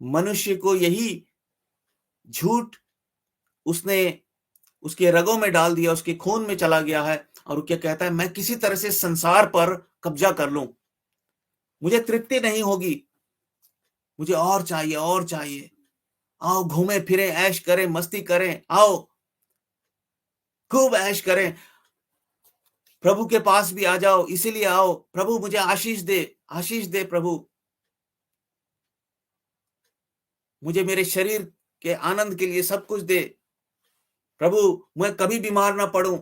मनुष्य को यही झूठ उसने उसके रगों में डाल दिया, उसके खून में चला गया है, और वो क्या कहता है? मैं किसी तरह से संसार पर कब्जा कर लूं, मुझे तृप्ति नहीं होगी, मुझे और चाहिए और चाहिए। आओ घूमे फिरे, ऐश करें, मस्ती करें, आओ खूब ऐश करें, प्रभु के पास भी आ जाओ, इसीलिए आओ, प्रभु मुझे आशीष दे प्रभु, मुझे मेरे शरीर के आनंद के लिए सब कुछ दे। प्रभु, मैं कभी बीमार ना पड़ूं,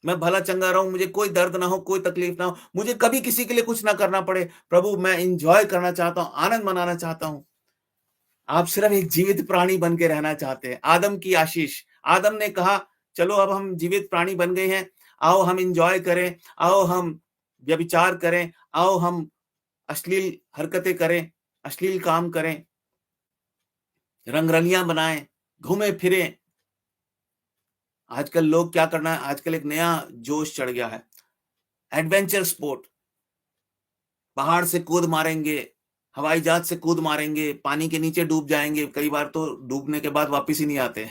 मैं भला चंगा रहूं, मुझे कोई दर्द ना हो, कोई तकलीफ ना हो, मुझे कभी किसी के लिए कुछ ना करना पड़े। प्रभु, मैं एंजॉय करना चाहता हूं, आनंद मनाना चाहता हूं। आप सिर्फ एक जीवित प्राणी बन के रहना चाहते हैं। आदम की आशीष, आदम ने कहा, चलो अब हम जीवित प्राणी बन गए हैं, आओ हम एंजॉय करें, आओ हम व्यभिचार करें, आओ हम अश्लील हरकतें करें, अश्लील काम करें, रंगरलियां बनाएं, घूमें फिरें। आजकल लोग क्या करना है, आजकल एक नया जोश चढ़ गया है, एडवेंचर स्पोर्ट। पहाड़ से कूद मारेंगे, हवाई जहाज से कूद मारेंगे, पानी के नीचे डूब जाएंगे, कई बार तो डूबने के बाद वापस ही नहीं आते।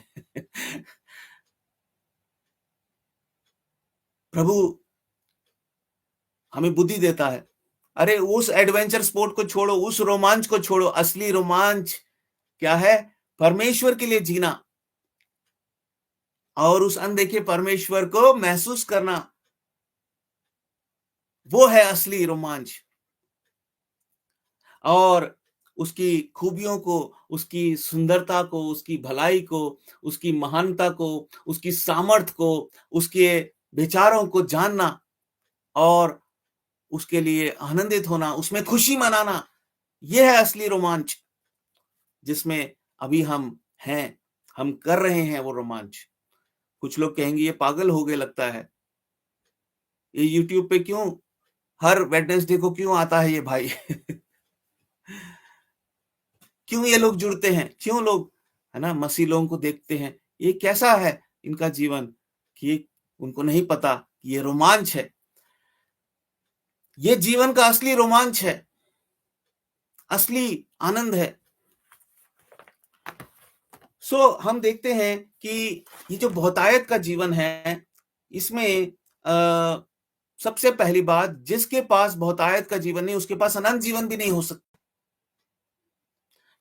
प्रभु हमें बुद्धि देता है, अरे उस एडवेंचर स्पोर्ट को छोड़ो, उस रोमांच को छोड़ो। असली रोमांच क्या है? परमेश्वर के लिए जीना और उस अनदेखे परमेश्वर को महसूस करना, वो है असली रोमांच। और उसकी खूबियों को, उसकी सुंदरता को, उसकी भलाई को, उसकी महानता को, उसकी सामर्थ को, उसके विचारों को जानना और उसके लिए आनंदित होना, उसमें खुशी मनाना, यह है असली रोमांच जिसमें अभी हम हैं, हम कर रहे हैं वो रोमांच। कुछ लोग कहेंगे ये पागल हो गए लगता है, ये यूट्यूब पे क्यों हर वेडनेसडे को क्यों आता है ये भाई? क्यों ये लोग जुड़ते हैं? क्यों लोग, है ना, मसीह लोगों को देखते हैं? ये कैसा है इनका जीवन कि उनको नहीं पता कि ये रोमांच है। ये जीवन का असली रोमांच है, असली आनंद है। हम देखते हैं कि ये जो बहुतायत का जीवन है, इसमें सबसे पहली बात, जिसके पास बहुतायत का जीवन नहीं, उसके पास अनंत जीवन भी नहीं हो सकता।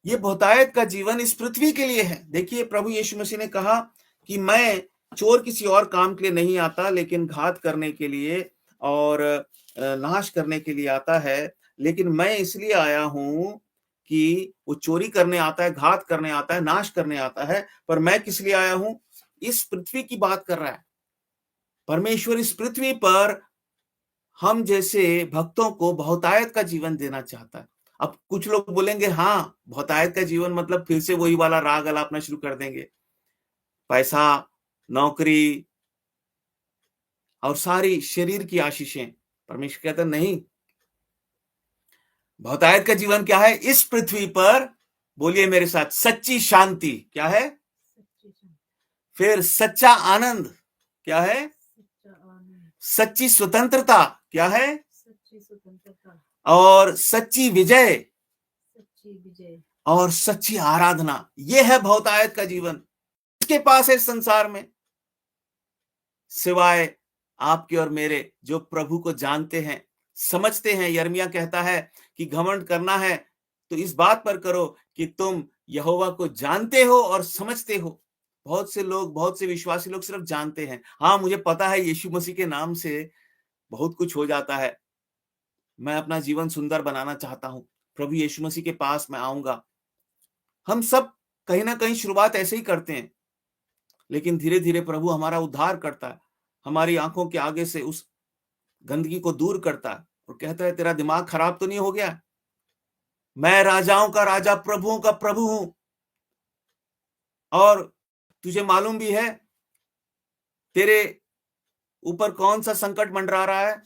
ये बहुतायत का जीवन इस पृथ्वी के लिए है। देखिए, प्रभु यीशु मसीह ने कहा कि मैं चोर किसी और काम के लिए नहीं आता, लेकिन घात करने के लिए और नाश करने के लिए आता है। लेकिन मैं इसलिए आया हूं कि वो चोरी करने आता है, घात करने आता है, नाश करने आता है, पर मैं किस लिए आया हूं? इस पृथ्वी की बात कर रहा है परमेश्वर। इस पृथ्वी पर हम जैसे भक्तों को बहुतायत का जीवन देना चाहता है। अब कुछ लोग बोलेंगे, हाँ, बहुतायत का जीवन मतलब फिर से वही वाला राग अलापना शुरू कर देंगे, पैसा, नौकरी और सारी शरीर की आशीषें। परमेश्वर कहता नहीं, बहुतायत का जीवन क्या है? इस पृथ्वी पर, बोलिए मेरे साथ, सच्ची शांति क्या है? फिर सच्चा आनंद क्या है? सच्ची स्वतंत्रता क्या है? और सच्ची विजय और सच्ची आराधना, यह है बहुतायत का जीवन। इसके पास है संसार में, सिवाय आपके और मेरे, जो प्रभु को जानते हैं, समझते हैं। यिर्मयाह कहता है कि घमंड करना है तो इस बात पर करो कि तुम यहोवा को जानते हो और समझते हो। बहुत से लोग, बहुत से विश्वासी लोग सिर्फ जानते हैं। हाँ, मुझे पता है यीशु मसीह के नाम से बहुत कुछ हो जाता है, मैं अपना जीवन सुंदर बनाना चाहता हूं, प्रभु यीशु मसीह के पास मैं आऊंगा। हम सब कहीं ना कहीं शुरुआत ऐसे ही करते हैं, लेकिन धीरे धीरे प्रभु हमारा उद्धार करता है, हमारी आंखों के आगे से उस गंदगी को दूर करता है और कहता है, तेरा दिमाग खराब तो नहीं हो गया? मैं राजाओं का राजा, प्रभुओं का प्रभु हूं। और तुझे मालूम भी है तेरे ऊपर कौन सा संकट मंडरा रहा है?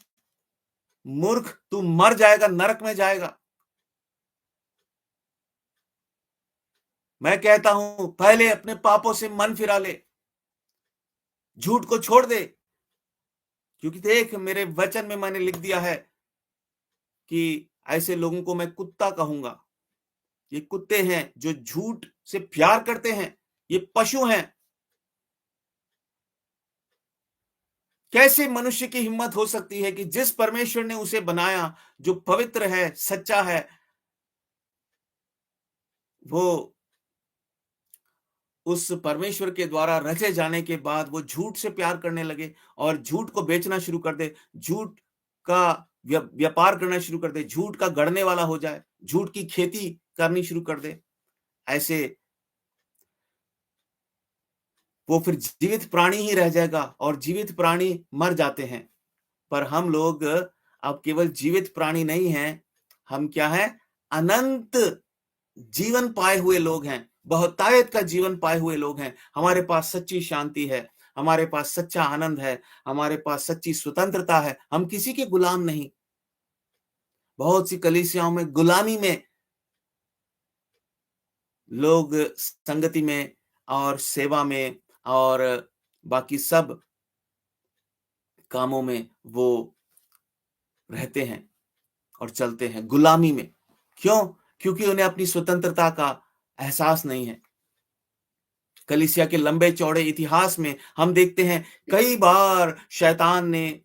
मूर्ख, तू मर जाएगा, नरक में जाएगा। मैं कहता हूं, पहले अपने पापों से मन फिरा ले, झूठ को छोड़ दे, क्योंकि देख, मेरे वचन में मैंने लिख दिया है कि ऐसे लोगों को मैं कुत्ता कहूंगा। ये कुत्ते हैं जो झूठ से प्यार करते हैं, ये पशु हैं। कैसे मनुष्य की हिम्मत हो सकती है कि जिस परमेश्वर ने उसे बनाया, जो पवित्र है, सच्चा है, वो उस परमेश्वर के द्वारा रचे जाने के बाद वो झूठ से प्यार करने लगे और झूठ को बेचना शुरू कर दे, झूठ का व्यापार करना शुरू कर दे, झूठ का गढ़ने वाला हो जाए, झूठ की खेती करनी शुरू कर दे। ऐसे वो फिर जीवित प्राणी ही रह जाएगा और जीवित प्राणी मर जाते हैं। पर हम लोग अब केवल जीवित प्राणी नहीं हैं, हम क्या हैं? अनंत जीवन पाए हुए लोग हैं, बहुतायत का जीवन पाए हुए लोग हैं। हमारे पास सच्ची शांति है, हमारे पास सच्चा आनंद है, हमारे पास सच्ची स्वतंत्रता है, हम किसी के गुलाम नहीं। बहुत सी कलीसियाओं में गुलामी में लोग संगति में और सेवा में और बाकी सब कामों में वो रहते हैं और चलते हैं गुलामी में। क्यों? क्योंकि उन्हें अपनी स्वतंत्रता का एहसास नहीं है। कलीसिया के लंबे चौड़े इतिहास में हम देखते हैं कई बार शैतान ने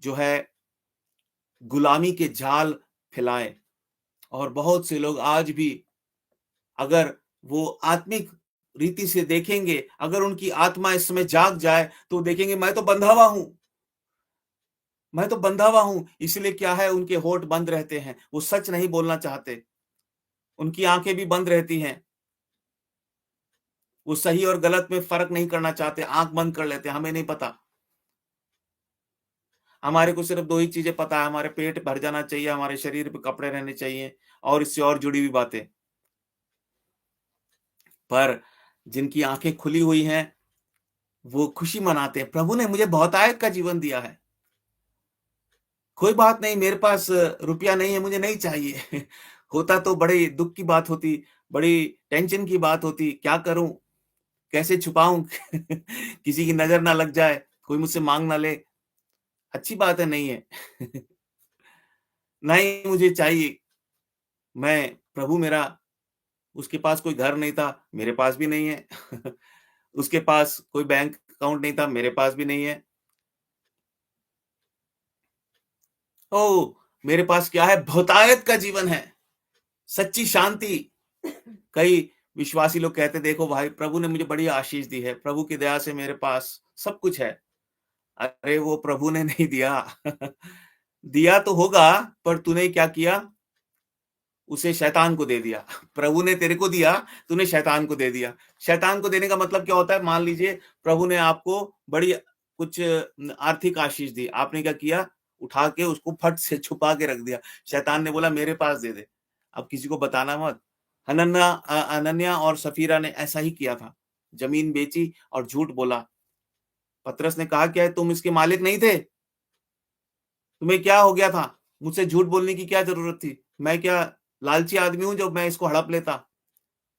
जो है गुलामी के जाल फैलाए और बहुत से लोग आज भी अगर वो आत्मिक रीति से देखेंगे, अगर उनकी आत्मा इस समय जाग जाए तो देखेंगे मैं तो बंधा हुआ हूं, मैं तो बंधा हुआ हूं। इसलिए क्या है, उनके होंठ बंद रहते हैं, वो सच नहीं बोलना चाहते, उनकी आंखें भी बंद रहती हैं, वो सही और गलत में फर्क नहीं करना चाहते, आंख बंद कर लेते हैं, हमें नहीं पता। हमारे को सिर्फ 2 ही चीज़ें पता है, हमारे पेट भर जाना चाहिए, हमारे शरीर पे कपड़े रहने चाहिए और इससे और जुड़ी हुई बातें। पर जिनकी आँखें खुली हुई हैं, वो खुशी मनाते हैं, प्रभु ने मुझे बहुतायत का जीवन दिया है। कोई बात नहीं, मेरे पास रुपया नहीं है, मुझे नहीं चाहिए। होता तो बड़ी दुःख की बात होती, बड़ी टेंशन की बात होती, क्या करूँ? कैसे छुपाऊँ? किसी की नज़र ना लग जाए, कोई मुझसे माँग ना ले। अच्छी बात है, नहीं है। नहीं मुझे चाहिए, मैं प्रभु मेरा उसके पास कोई घर नहीं था, मेरे पास भी नहीं है। उसके पास कोई बैंक अकाउंट नहीं था, मेरे पास भी नहीं है। ओह! मेरे पास क्या है? बहुतायत का जीवन है, सच्ची शांति। कई विश्वासी लोग कहते देखो भाई प्रभु ने मुझे बड़ी आशीष दी है, प्रभु की दया से मेरे पास सब कुछ है। अरे वो प्रभु ने नहीं दिया। दिया तो होगा पर तूने क्या किया? उसे शैतान को दे दिया। प्रभु ने तेरे को दिया, तूने शैतान को दे दिया। शैतान को देने का मतलब क्या होता है? मान लीजिए प्रभु ने आपको बड़ी कुछ आर्थिक आशीष दी, आपने क्या किया? उठा के उसको फट से छुपा के रख दिया। शैतान ने बोला मेरे पास दे दे, अब किसी को बताना मत। अनन्या और सफीरा ने ऐसा ही किया था, जमीन बेची और झूठ बोला। पतरस ने कहा क्या तुम इसके मालिक नहीं थे? तुम्हें क्या हो गया था? मुझसे झूठ बोलने की क्या जरूरत थी? मैं क्या लालची आदमी हूं जो मैं इसको हड़प लेता?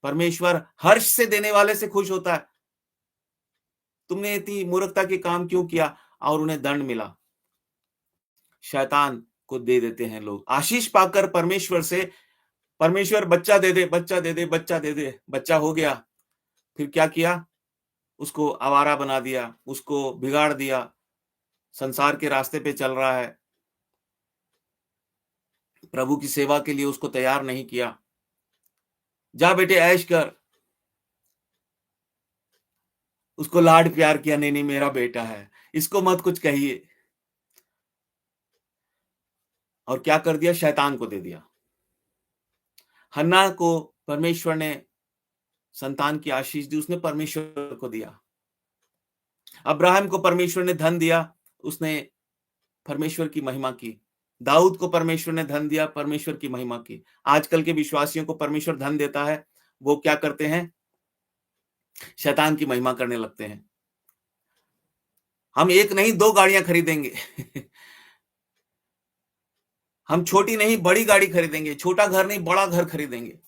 परमेश्वर हर्ष से देने वाले से खुश होता है। तुमने इतनी मूर्खता के काम क्यों किया? और उन्हें दंड मिला। शैतान को दे देते हैं लोग आशीष पाकर परमेश्वर से। परमेश्वर बच्चा दे दे, बच्चा दे दे, बच्चा दे दे, बच्चा हो गया। फिर क्या किया? उसको आवारा बना दिया, उसको बिगाड़ दिया, संसार के रास्ते पे चल रहा है, प्रभु की सेवा के लिए उसको तैयार नहीं किया। जा बेटे ऐश कर, उसको लाड प्यार किया, नहीं नहीं मेरा बेटा है, इसको मत कुछ कहिए। और क्या कर दिया? शैतान को दे दिया। हन्ना को परमेश्वर ने संतान की आशीष दी, उसने परमेश्वर को दिया। अब्राहम को परमेश्वर ने धन दिया, उसने परमेश्वर की महिमा की। दाऊद को परमेश्वर ने धन दिया, परमेश्वर की महिमा की। आजकल के विश्वासियों को परमेश्वर धन देता है, वो क्या करते हैं? शैतान की महिमा करने लगते हैं। हम एक नहीं 2 गाड़ियां खरीदेंगे। हम छोटी नहीं बड़ी गाड़ी खरीदेंगे, छोटा घर नहीं बड़ा घर खरीदेंगे।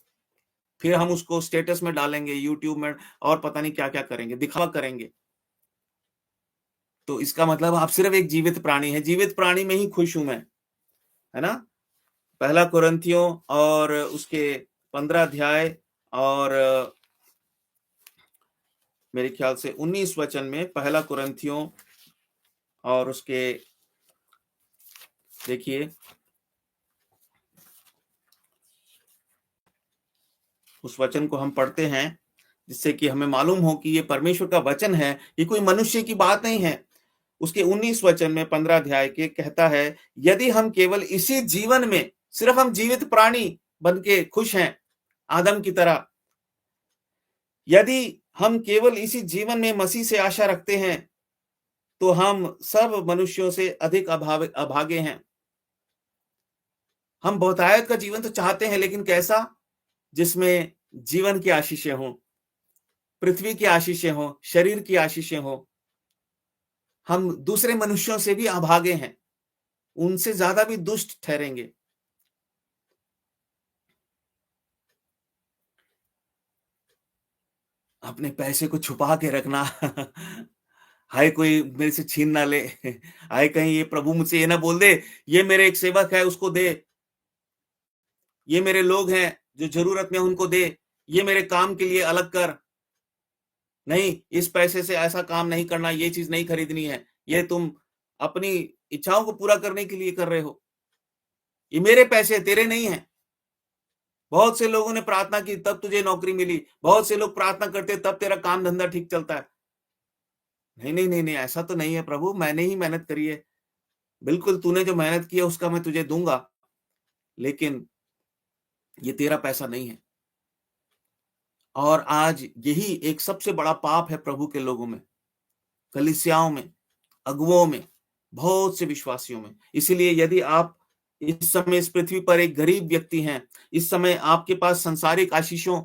फिर हम उसको स्टेटस में डालेंगे, यूट्यूब में और पता नहीं क्या-क्या करेंगे, दिखावा करेंगे। तो इसका मतलब आप सिर्फ एक जीवित प्राणी हैं, जीवित प्राणी में ही खुश हूं मैं, है ना? पहला कुरिन्थियों और उसके 15 अध्याय और मेरे ख्याल से 19 वचन में, पहला कुरिन्थियों और उसके देखिए उस वचन को हम पढ़ते हैं जिससे कि हमें मालूम हो कि ये परमेश्वर का वचन है, ये कोई मनुष्य की बात नहीं है। उसके 19 वचन में 15 अध्याय के कहता है, यदि हम केवल इसी जीवन में सिर्फ हम जीवित प्राणी बन के खुश हैं आदम की तरह, यदि हम केवल इसी जीवन में मसीह से आशा रखते हैं, तो हम सब मनुष्यों से अधिक अभागे हैं। हम बहुतायत का जीवन तो चाहते हैं, लेकिन कैसा? जिसमें जीवन की आशीषें हों, पृथ्वी की आशीषें हों, शरीर की आशीषें हों। हम दूसरे मनुष्यों से भी अभागे हैं, उनसे ज्यादा भी दुष्ट ठहरेंगे। अपने पैसे को छुपा के रखना हाय कोई मेरे से छीन ना ले हाय कहीं ये प्रभु मुझसे ये ना बोल दे, ये मेरे एक सेवक है उसको दे, ये मेरे लोग हैं जो जरूरत में उनको दे, ये मेरे काम के लिए अलग कर। नहीं, इस पैसे से ऐसा काम नहीं करना, ये चीज नहीं खरीदनी है, ये तुम अपनी इच्छाओं को पूरा करने के लिए कर रहे हो, ये मेरे पैसे तेरे नहीं है। बहुत से लोगों ने प्रार्थना की तब तुझे नौकरी मिली, बहुत से लोग प्रार्थना करते तब तेरा काम धंधा ठीक चलता है। नहीं नहीं नहीं नहीं, ऐसा तो नहीं है प्रभु, मैंने ही मेहनत करी है। बिल्कुल तूने जो मेहनत की है उसका मैं तुझे दूंगा, लेकिन ये तेरा पैसा नहीं है। और आज यही एक सबसे बड़ा पाप है प्रभु के लोगों में, कलीसियाओं में, अगुवों में, बहुत से विश्वासियों में। इसीलिए यदि आप इस समय इस पृथ्वी पर एक गरीब व्यक्ति हैं, इस समय आपके पास संसारिक आशीषों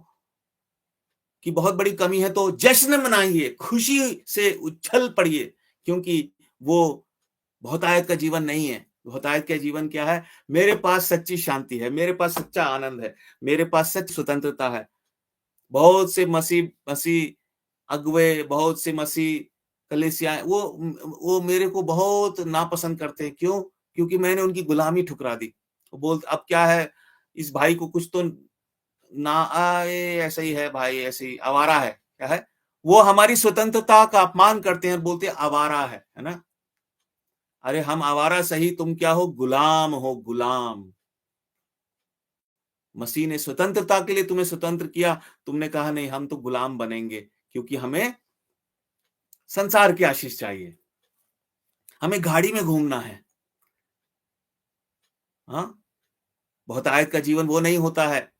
की बहुत बड़ी कमी है, तो जश्न मनाइए, खुशी से उछल पड़िए, क्योंकि वो बहुतायत का जीवन नहीं है। बहुतायत का जीवन क्या है? मेरे पास सच्ची शांति है, मेरे पास सच्चा आनंद है, मेरे पास सच स्वतंत्रता है। बहुत से मसीह मसीह अगुवे, बहुत से मसीह कलीसियाएं वो मेरे को बहुत नापसंद करते हैं। क्यों? क्योंकि मैंने उनकी गुलामी ठुकरा दी। वो बोलते अब क्या है, इस भाई को कुछ तो ना आए, ऐसा ही है भाई, ऐसे ही आवारा है, क्या है? वो हमारी स्वतंत्रता का अपमान करते हैं, बोलते हैं आवारा है ना? अरे हम आवारा सही, तुम क्या हो? गुलाम हो, गुलाम। मसीह ने स्वतंत्रता के लिए तुम्हें स्वतंत्र किया, तुमने कहा नहीं हम तो गुलाम बनेंगे, क्योंकि हमें संसार की आशीष चाहिए, हमें गाड़ी में घूमना है। हाँ, बहुतायत का जीवन वो नहीं होता है।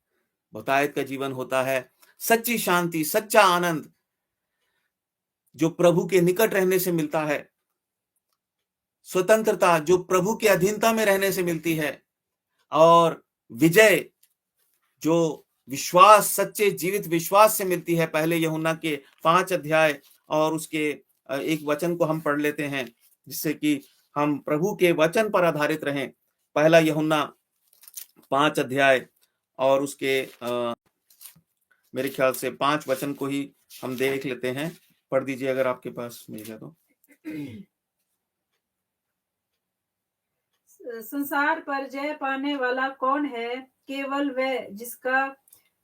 बहुतायत का जीवन होता है सच्ची शांति, सच्चा आनंद, जो प्रभु के निकट रहने से मिलता है, स्वतंत्रता जो प्रभु की अधीनता में रहने से मिलती है, और विजय जो विश्वास, सच्चे जीवित विश्वास से मिलती है। पहले यूहन्ना के 5 अध्याय और उसके एक वचन को हम पढ़ लेते हैं, जिससे कि हम प्रभु के वचन पर आधारित रहें। पहला यूहन्ना 5 अध्याय और उसके मेरे ख्याल से 5 वचन को ही हम देख लेते हैं। पढ़ दीजिए अगर आपके पास मिल जाए तो। संसार पर जय पाने वाला कौन है? केवल वह जिसका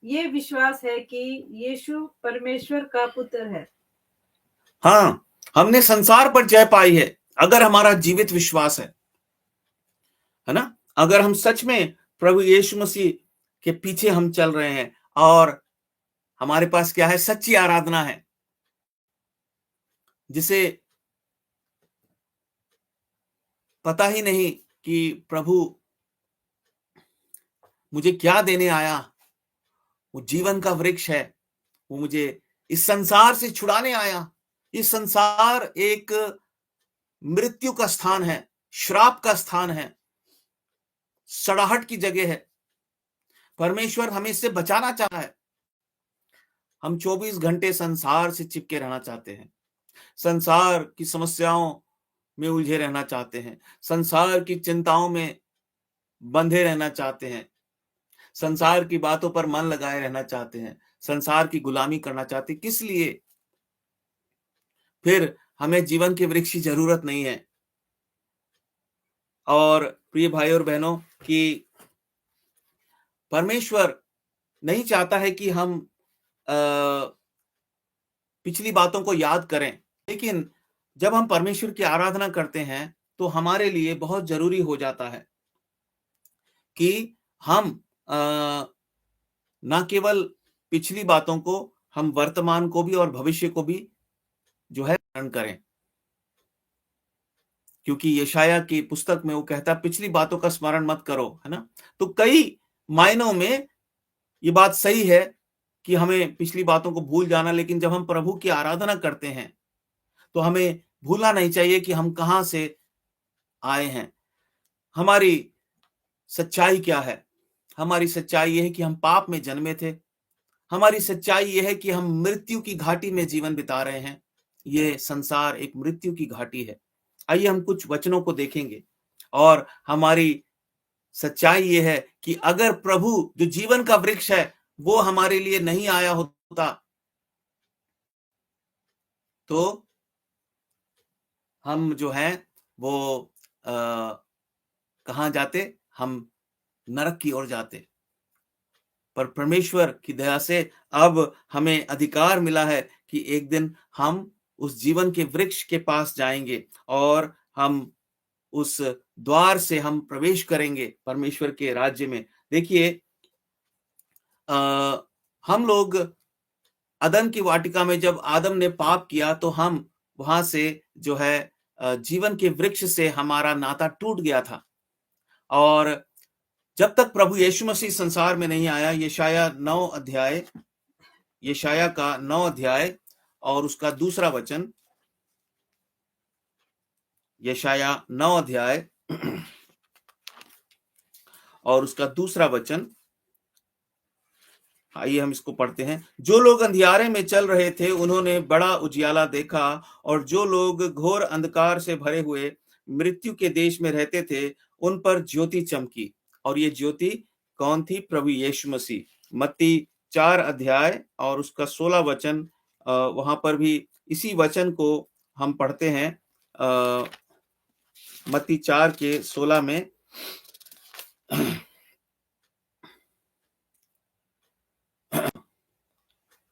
ये विश्वास है कि यीशु परमेश्वर का पुत्र है। हाँ, हमने संसार पर जय पाई है अगर हमारा जीवित विश्वास है ना? अगर हम सच में प्रभु यीशु मसीह के पीछे हम चल रहे हैं और हमारे पास क्या है? सच्ची आराधना है, जिसे पता ही नहीं कि प्रभु मुझे क्या देने आया। वो जीवन का वृक्ष है, वो मुझे इस संसार से छुड़ाने आया। इस संसार एक मृत्यु का स्थान है, श्राप का स्थान है, सड़ाहट की जगह है। परमेश्वर हमें इससे बचाना चाहा है। हम 24 घंटे संसार से चिपके रहना चाहते हैं, संसार की समस्याओं में उलझे रहना चाहते हैं, संसार की चिंताओं में बंधे रहना चाहते हैं, संसार की बातों पर मन लगाए रहना चाहते हैं, संसार की गुलामी करना चाहते हैं। किस लिए? फिर हमें जीवन के वृक्ष की जरूरत नहीं है। और प्रिय भाई और बहनों, कि परमेश्वर नहीं चाहता है कि हम पिछली बातों को याद करें, लेकिन जब हम परमेश्वर की आराधना करते हैं तो हमारे लिए बहुत जरूरी हो जाता है कि हम ना केवल पिछली बातों को, हम वर्तमान को भी और भविष्य को भी जो है स्मरण करें। क्योंकि यशाया की पुस्तक में वो कहता है पिछली बातों का स्मरण मत करो, है ना? तो कई मायनों में ये बात सही है कि हमें पिछली बातों को भूल जाना, लेकिन जब हम प्रभु की आराधना करते हैं, तो हमें भूलना नहीं चाहिए कि हम कहाँ से आए हैं। हमारी सच्चाई क्या है? हमारी सच्चाई ये है कि हम पाप में जन्मे थे। हमारी सच्चाई ये है कि हम मृत्यु की घाटी में जीवन बिता रहे हैं। ये संसार एक मृत्यु की घाटी है। आइए हम कुछ वचनों को देखेंगे और हमारी सच्चाई ये है कि अगर प्रभु जो जीवन का वृक्ष है, वो हमारे लिए नहीं आया होता, तो हम जो हैं वो कहाँ जाते? हम नरक की ओर जाते। पर परमेश्वर की दया से अब हमें अधिकार मिला है कि एक दिन हम उस जीवन के वृक्ष के पास जाएँगे और हम उस द्वार से हम प्रवेश करेंगे परमेश्वर के राज्य में। देखिए अ, हम लोग अदन की वाटिका में जब आदम ने पाप किया, तो हम वहाँ से जो है जीवन के वृक्ष से हमारा नाता टूट गया था। और जब तक प्रभु यीशु मसीह संसार में नहीं आया, यशायाह का 9 अध्याय और उसका दूसरा वचन, यशायाह 9 अध्याय और उसका दूसरा वचन, आइए हम इसको पढ़ते हैं। जो लोग अंधियारे में चल रहे थे, उन्होंने बड़ा उजियाला देखा, और जो लोग घोर अंधकार से भरे हुए मृत्यु के देश में रहते थे, उन पर ज्योति चमकी। और ये ज्योति कौन थी? प्रभु यीशु मसीह। मत्ती 4 अध्याय और उसका 16 वचन, वहां पर भी इसी वचन को हम पढ़ते हैं। मत्ती 4 के 16 में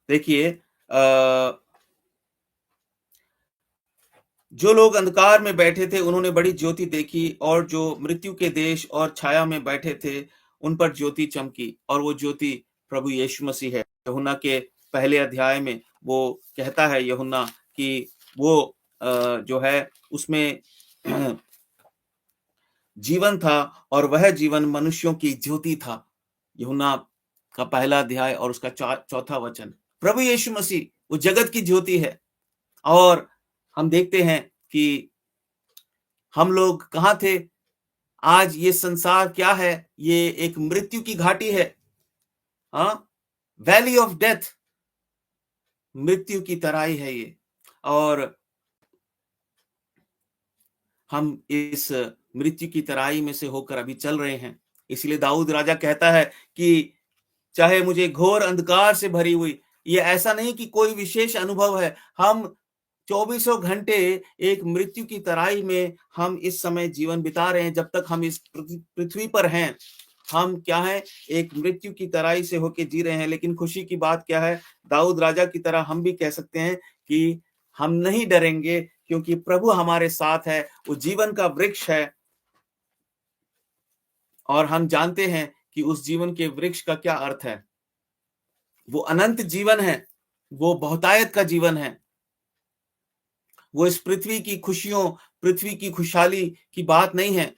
देखिए, जो लोग अंधकार में बैठे थे, उन्होंने बड़ी ज्योति देखी, और जो मृत्यु के देश और छाया में बैठे थे, उन पर ज्योति चमकी। और वो ज्योति प्रभु यीशु मसीह है। यूहन्ना के पहले अध्याय में वो कहता है यूहन्ना कि वो जो है उसमें जीवन था, और वह जीवन मनुष्यों की ज्योति था। यूहन्ना का पहला अध्याय और उसका चौथा वचन। प्रभु यीशु मसीह वो जगत की ज्योति है। और हम देखते हैं कि हम लोग कहाँ थे? आज ये संसार क्या है? ये एक मृत्यु की घाटी है। वैली ऑफ डेथ, मृत्यु की तराई है ये। और हम इस मृत्यु की तराई में से होकर अभी चल रहे हैं। इसलिए दाऊद राजा कहता है कि चाहे मुझे घोर अंधकार से भरी हुई, ये ऐसा नहीं कि कोई विशेष अनुभव है। हम चौबीसों घंटे एक मृत्यु की तराई में हम इस समय जीवन बिता रहे हैं। जब तक हम इस पृथ्वी पर हैं, हम क्या है? एक मृत्यु की तराई से होके जी रहे हैं। लेकिन खुशी की बात क्या है? दाऊद राजा की तरह हम भी कह सकते हैं कि हम नहीं डरेंगे, क्योंकि प्रभु हमारे साथ है। वो जीवन का वृक्ष है, और हम जानते हैं कि उस जीवन के वृक्ष का क्या अर्थ है। वो अनंत जीवन है, वो बहुतायत का जीवन है। वो इस पृथ्वी की खुशियों, पृथ्वी की खुशहाली की बात नहीं है।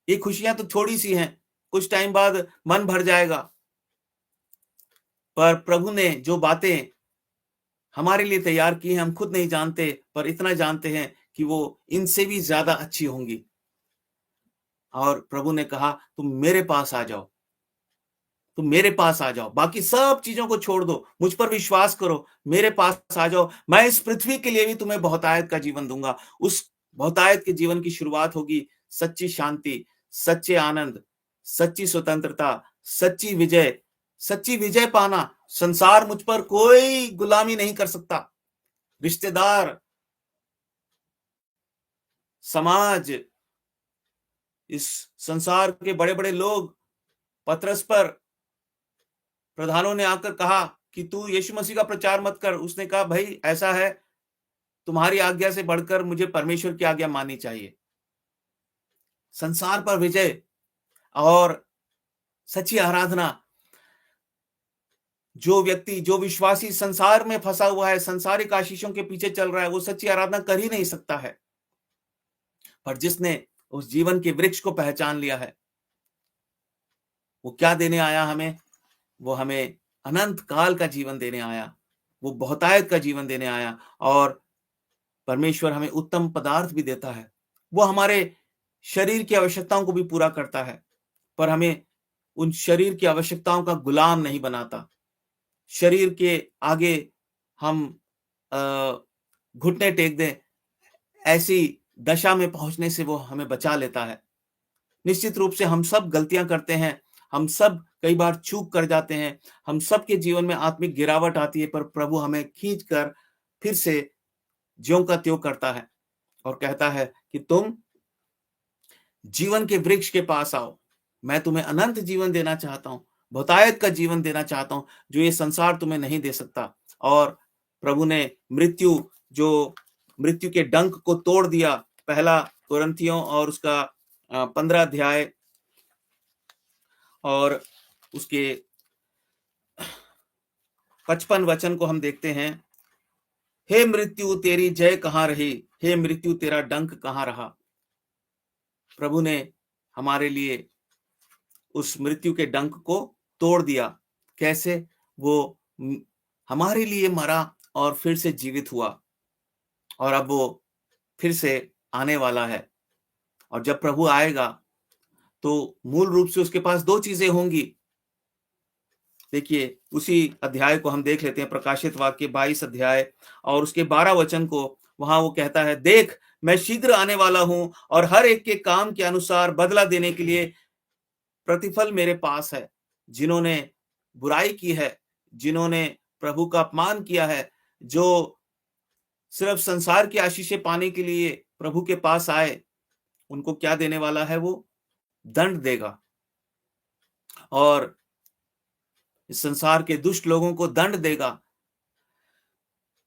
ये खुशियां तो थोड़ी सी हैं, कुछ टाइम बाद मन भर जाएगा। पर प्रभु ने जो बातें हमारे लिए तैयार की हैं, हम खुद नहीं जानते, पर इतना जानते हैं कि वो इनसे भी ज्यादा अच्छी होंगी। और प्रभु ने कहा, तुम मेरे पास आ जाओ, तुम मेरे पास आ जाओ, बाकी सब चीजों को छोड़ दो, मुझ पर विश्वास करो, मेरे पास आ जाओ। मैं इस पृथ्वी के लिए भी तुम्हें बहुतायत का जीवन दूंगा। उस बहुतायत के जीवन की शुरुआत होगी सच्ची शांति, सच्चे आनंद, सच्ची स्वतंत्रता, सच्ची विजय। सच्ची विजय पाना, संसार मुझ पर कोई गुलामी नहीं कर सकता। रिश्तेदार, समाज, इस संसार के बड़े बड़े लोग, पतरस पर प्रधानों ने आकर कहा कि तू यीशु मसीह का प्रचार मत कर। उसने कहा, भाई ऐसा है, तुम्हारी आज्ञा से बढ़कर मुझे परमेश्वर की आज्ञा माननी चाहिए। संसार पर विजय और सच्ची आराधना। जो व्यक्ति, जो विश्वासी संसार में फंसा हुआ है, संसारिक आशीषों के पीछे चल रहा है, वो सच्ची आराधना कर ही नहीं सकता है। पर जिसने उस जीवन के वृक्ष को पहचान लिया है, वो क्या देने आया हमें? वो हमें अनंत काल का जीवन देने आया, वो बहुतायत का जीवन देने आया और परमेश्वर हमें उत्तम पदार्थ भी देता है। वो हमारे शरीर की आवश्यकताओं को भी पूरा करता है, पर हमें उन शरीर की आवश्यकताओं का गुलाम नहीं बनाता। शरीर के आगे हम अ, घुटने टेक दें, ऐसी दशा में पहुँचने से वो हमें बचा लेता है। निश्चित रूप से हम सब गलतियाँ करते हैं, हम सब कई बार चूक कर जाते हैं, हम सबके जीवन में आत्मिक गिरावट आती है, पर प्रभु हमें खींच कर फिर से ज्यों का त्यों करता है और कहता है कि तुम जीवन के वृक्ष के पास आओ। मैं तुम्हें अनंत जीवन देना चाहता हूँ, बहुतायत का जीवन देना चाहता हूँ, जो ये संसार तुम्हें नहीं दे सकता। और प्रभु ने मृत्यु के डंक को तोड़ दिया। पहला कुरिन्थियों और उसका 15 अध्याय और उसके 55 वचन को हम देखते हैं। हे मृत्यु तेरी जय कहाँ रही? हे मृत्यु तेरा डंक कहाँ रहा? प्रभु ने हमारे लिए उस मृत्यु के डंक को तोड़ दिया। कैसे? वो हमारे लिए मरा और फिर से जीवित हुआ और अब वो फिर से आने वाला है। और जब प्रभु आएगा तो मूल रूप से उसके पास 2 चीजें होंगी। देखिए, उसी अध्याय को हम देख लेते हैं, प्रकाशित वाक्य 22 अध्याय और उसके 12 वचन को। वहां वो कहता है, देख मैं शीघ्र आने वाला हूं और हर एक के काम के अनुसार बदला देने के लिए प्रतिफल मेरे पास है। जिन्होंने बुराई की है, जिन्होंने प्रभु का अपमान किया है, जो सिर्फ संसार की आशीषें पाने के लिए प्रभु के पास आए, उनको क्या देने वाला है? वो दंड देगा। और इस संसार के दुष्ट लोगों को दंड देगा।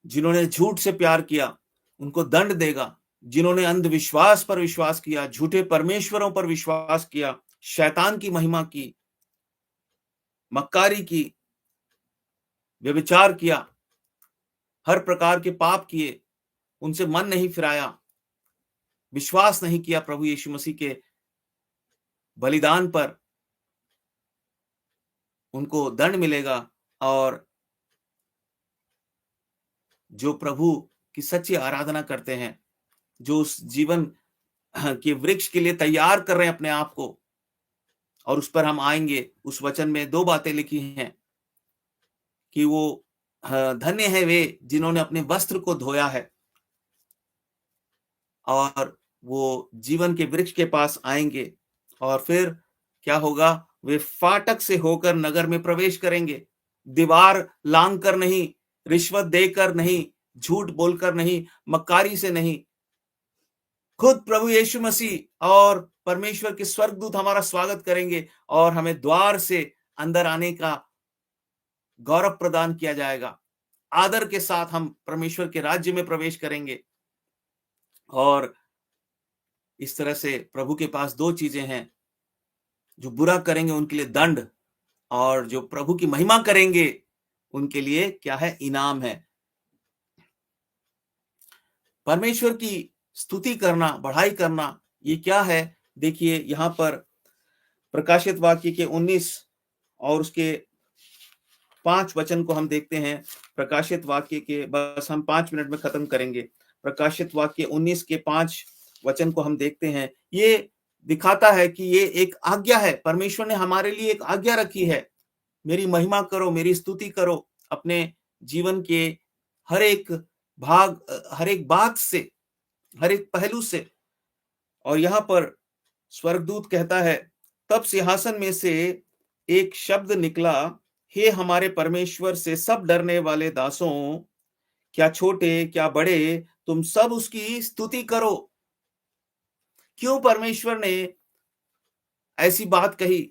जिन्होंने झूठ से प्यार किया, उनको दंड देगा। जिन्होंने अंधविश्वास पर विश्वास किया, झूठे परमेश्वरों पर विश्वास किया, शैतान की महिमा की, मक्कारी की, व्यभिचार किया, हर प्रकार के पाप किए, उनसे मन नहीं फिराया, विश्वास नहीं किया प्रभु यीशु मसीह के बलिदान पर, उनको दंड मिलेगा। और जो प्रभु की सच्ची आराधना करते हैं, जो उस जीवन के वृक्ष के लिए तैयार कर रहे हैं अपने आप को, और उस पर हम आएंगे। उस वचन में 2 बातें लिखी हैं कि वो धन्य है वे जिन्होंने अपने वस्त्र को धोया है और वो जीवन के वृक्ष के पास आएंगे। और फिर क्या होगा? वे फाटक से होकर नगर में प्रवेश करेंगे। दीवार लांग कर नहीं, रिश्वत देकर नहीं, झूठ बोलकर नहीं, मक्कारी से नहीं, खुद प्रभु यीशु मसीह और परमेश्वर के स्वर्गदूत हमारा स्वागत करेंगे और हमें द्वार से अंदर आने का गौरव प्रदान किया जाएगा। आदर के साथ हम परमेश्वर के राज्य में प्रवेश करेंगे। और इस तरह से प्रभु के पास 2 चीजें हैं। जो बुरा करेंगे उनके लिए दंड, और जो प्रभु की महिमा करेंगे उनके लिए क्या है? इनाम है। परमेश्वर की स्तुति करना, बढ़ाई करना, ये क्या है? देखिए, यहां पर प्रकाशित वाक्य के 19 और उसके 5 वचन को हम देखते हैं। प्रकाशित वाक्य के, बस हम 5 मिनट में खत्म करेंगे। प्रकाशित वाक्य 19 के 5 वचन को हम देखते हैं। ये दिखाता है कि ये एक आज्ञा है। परमेश्वर ने हमारे लिए एक आज्ञा रखी है, मेरी महिमा करो, मेरी स्तुति करो अपने जीवन के हर एक भाग, हर एक बात से, हर एक पहलू से। और यहाँ पर स्वर्गदूत कहता है, तब सिंहासन में से एक शब्द निकला, हे हमारे परमेश्वर से सब डरने वाले दासों, क्या छोटे क्या बड़े, तुम सब उसकी स्तुति करो। क्यों परमेश्वर ने ऐसी बात कही?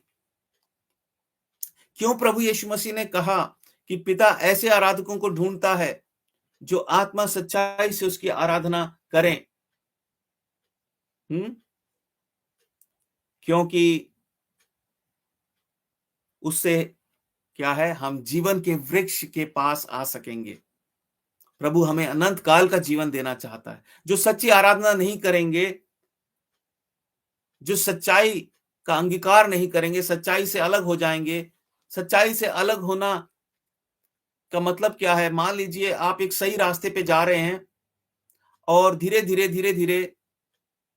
क्यों प्रभु यीशु मसीह ने कहा कि पिता ऐसे आराधकों को ढूंढता है जो आत्मा सच्चाई से उसकी आराधना करें? क्योंकि उससे क्या है? हम जीवन के वृक्ष के पास आ सकेंगे। प्रभु हमें अनंत काल का जीवन देना चाहता है। जो सच्ची आराधना नहीं करेंगे, जो सच्चाई का अंगीकार नहीं करेंगे, सच्चाई से अलग हो जाएंगे। सच्चाई से अलग होना का मतलब क्या है? मान लीजिए आप एक सही रास्ते पे जा रहे हैं और धीरे-धीरे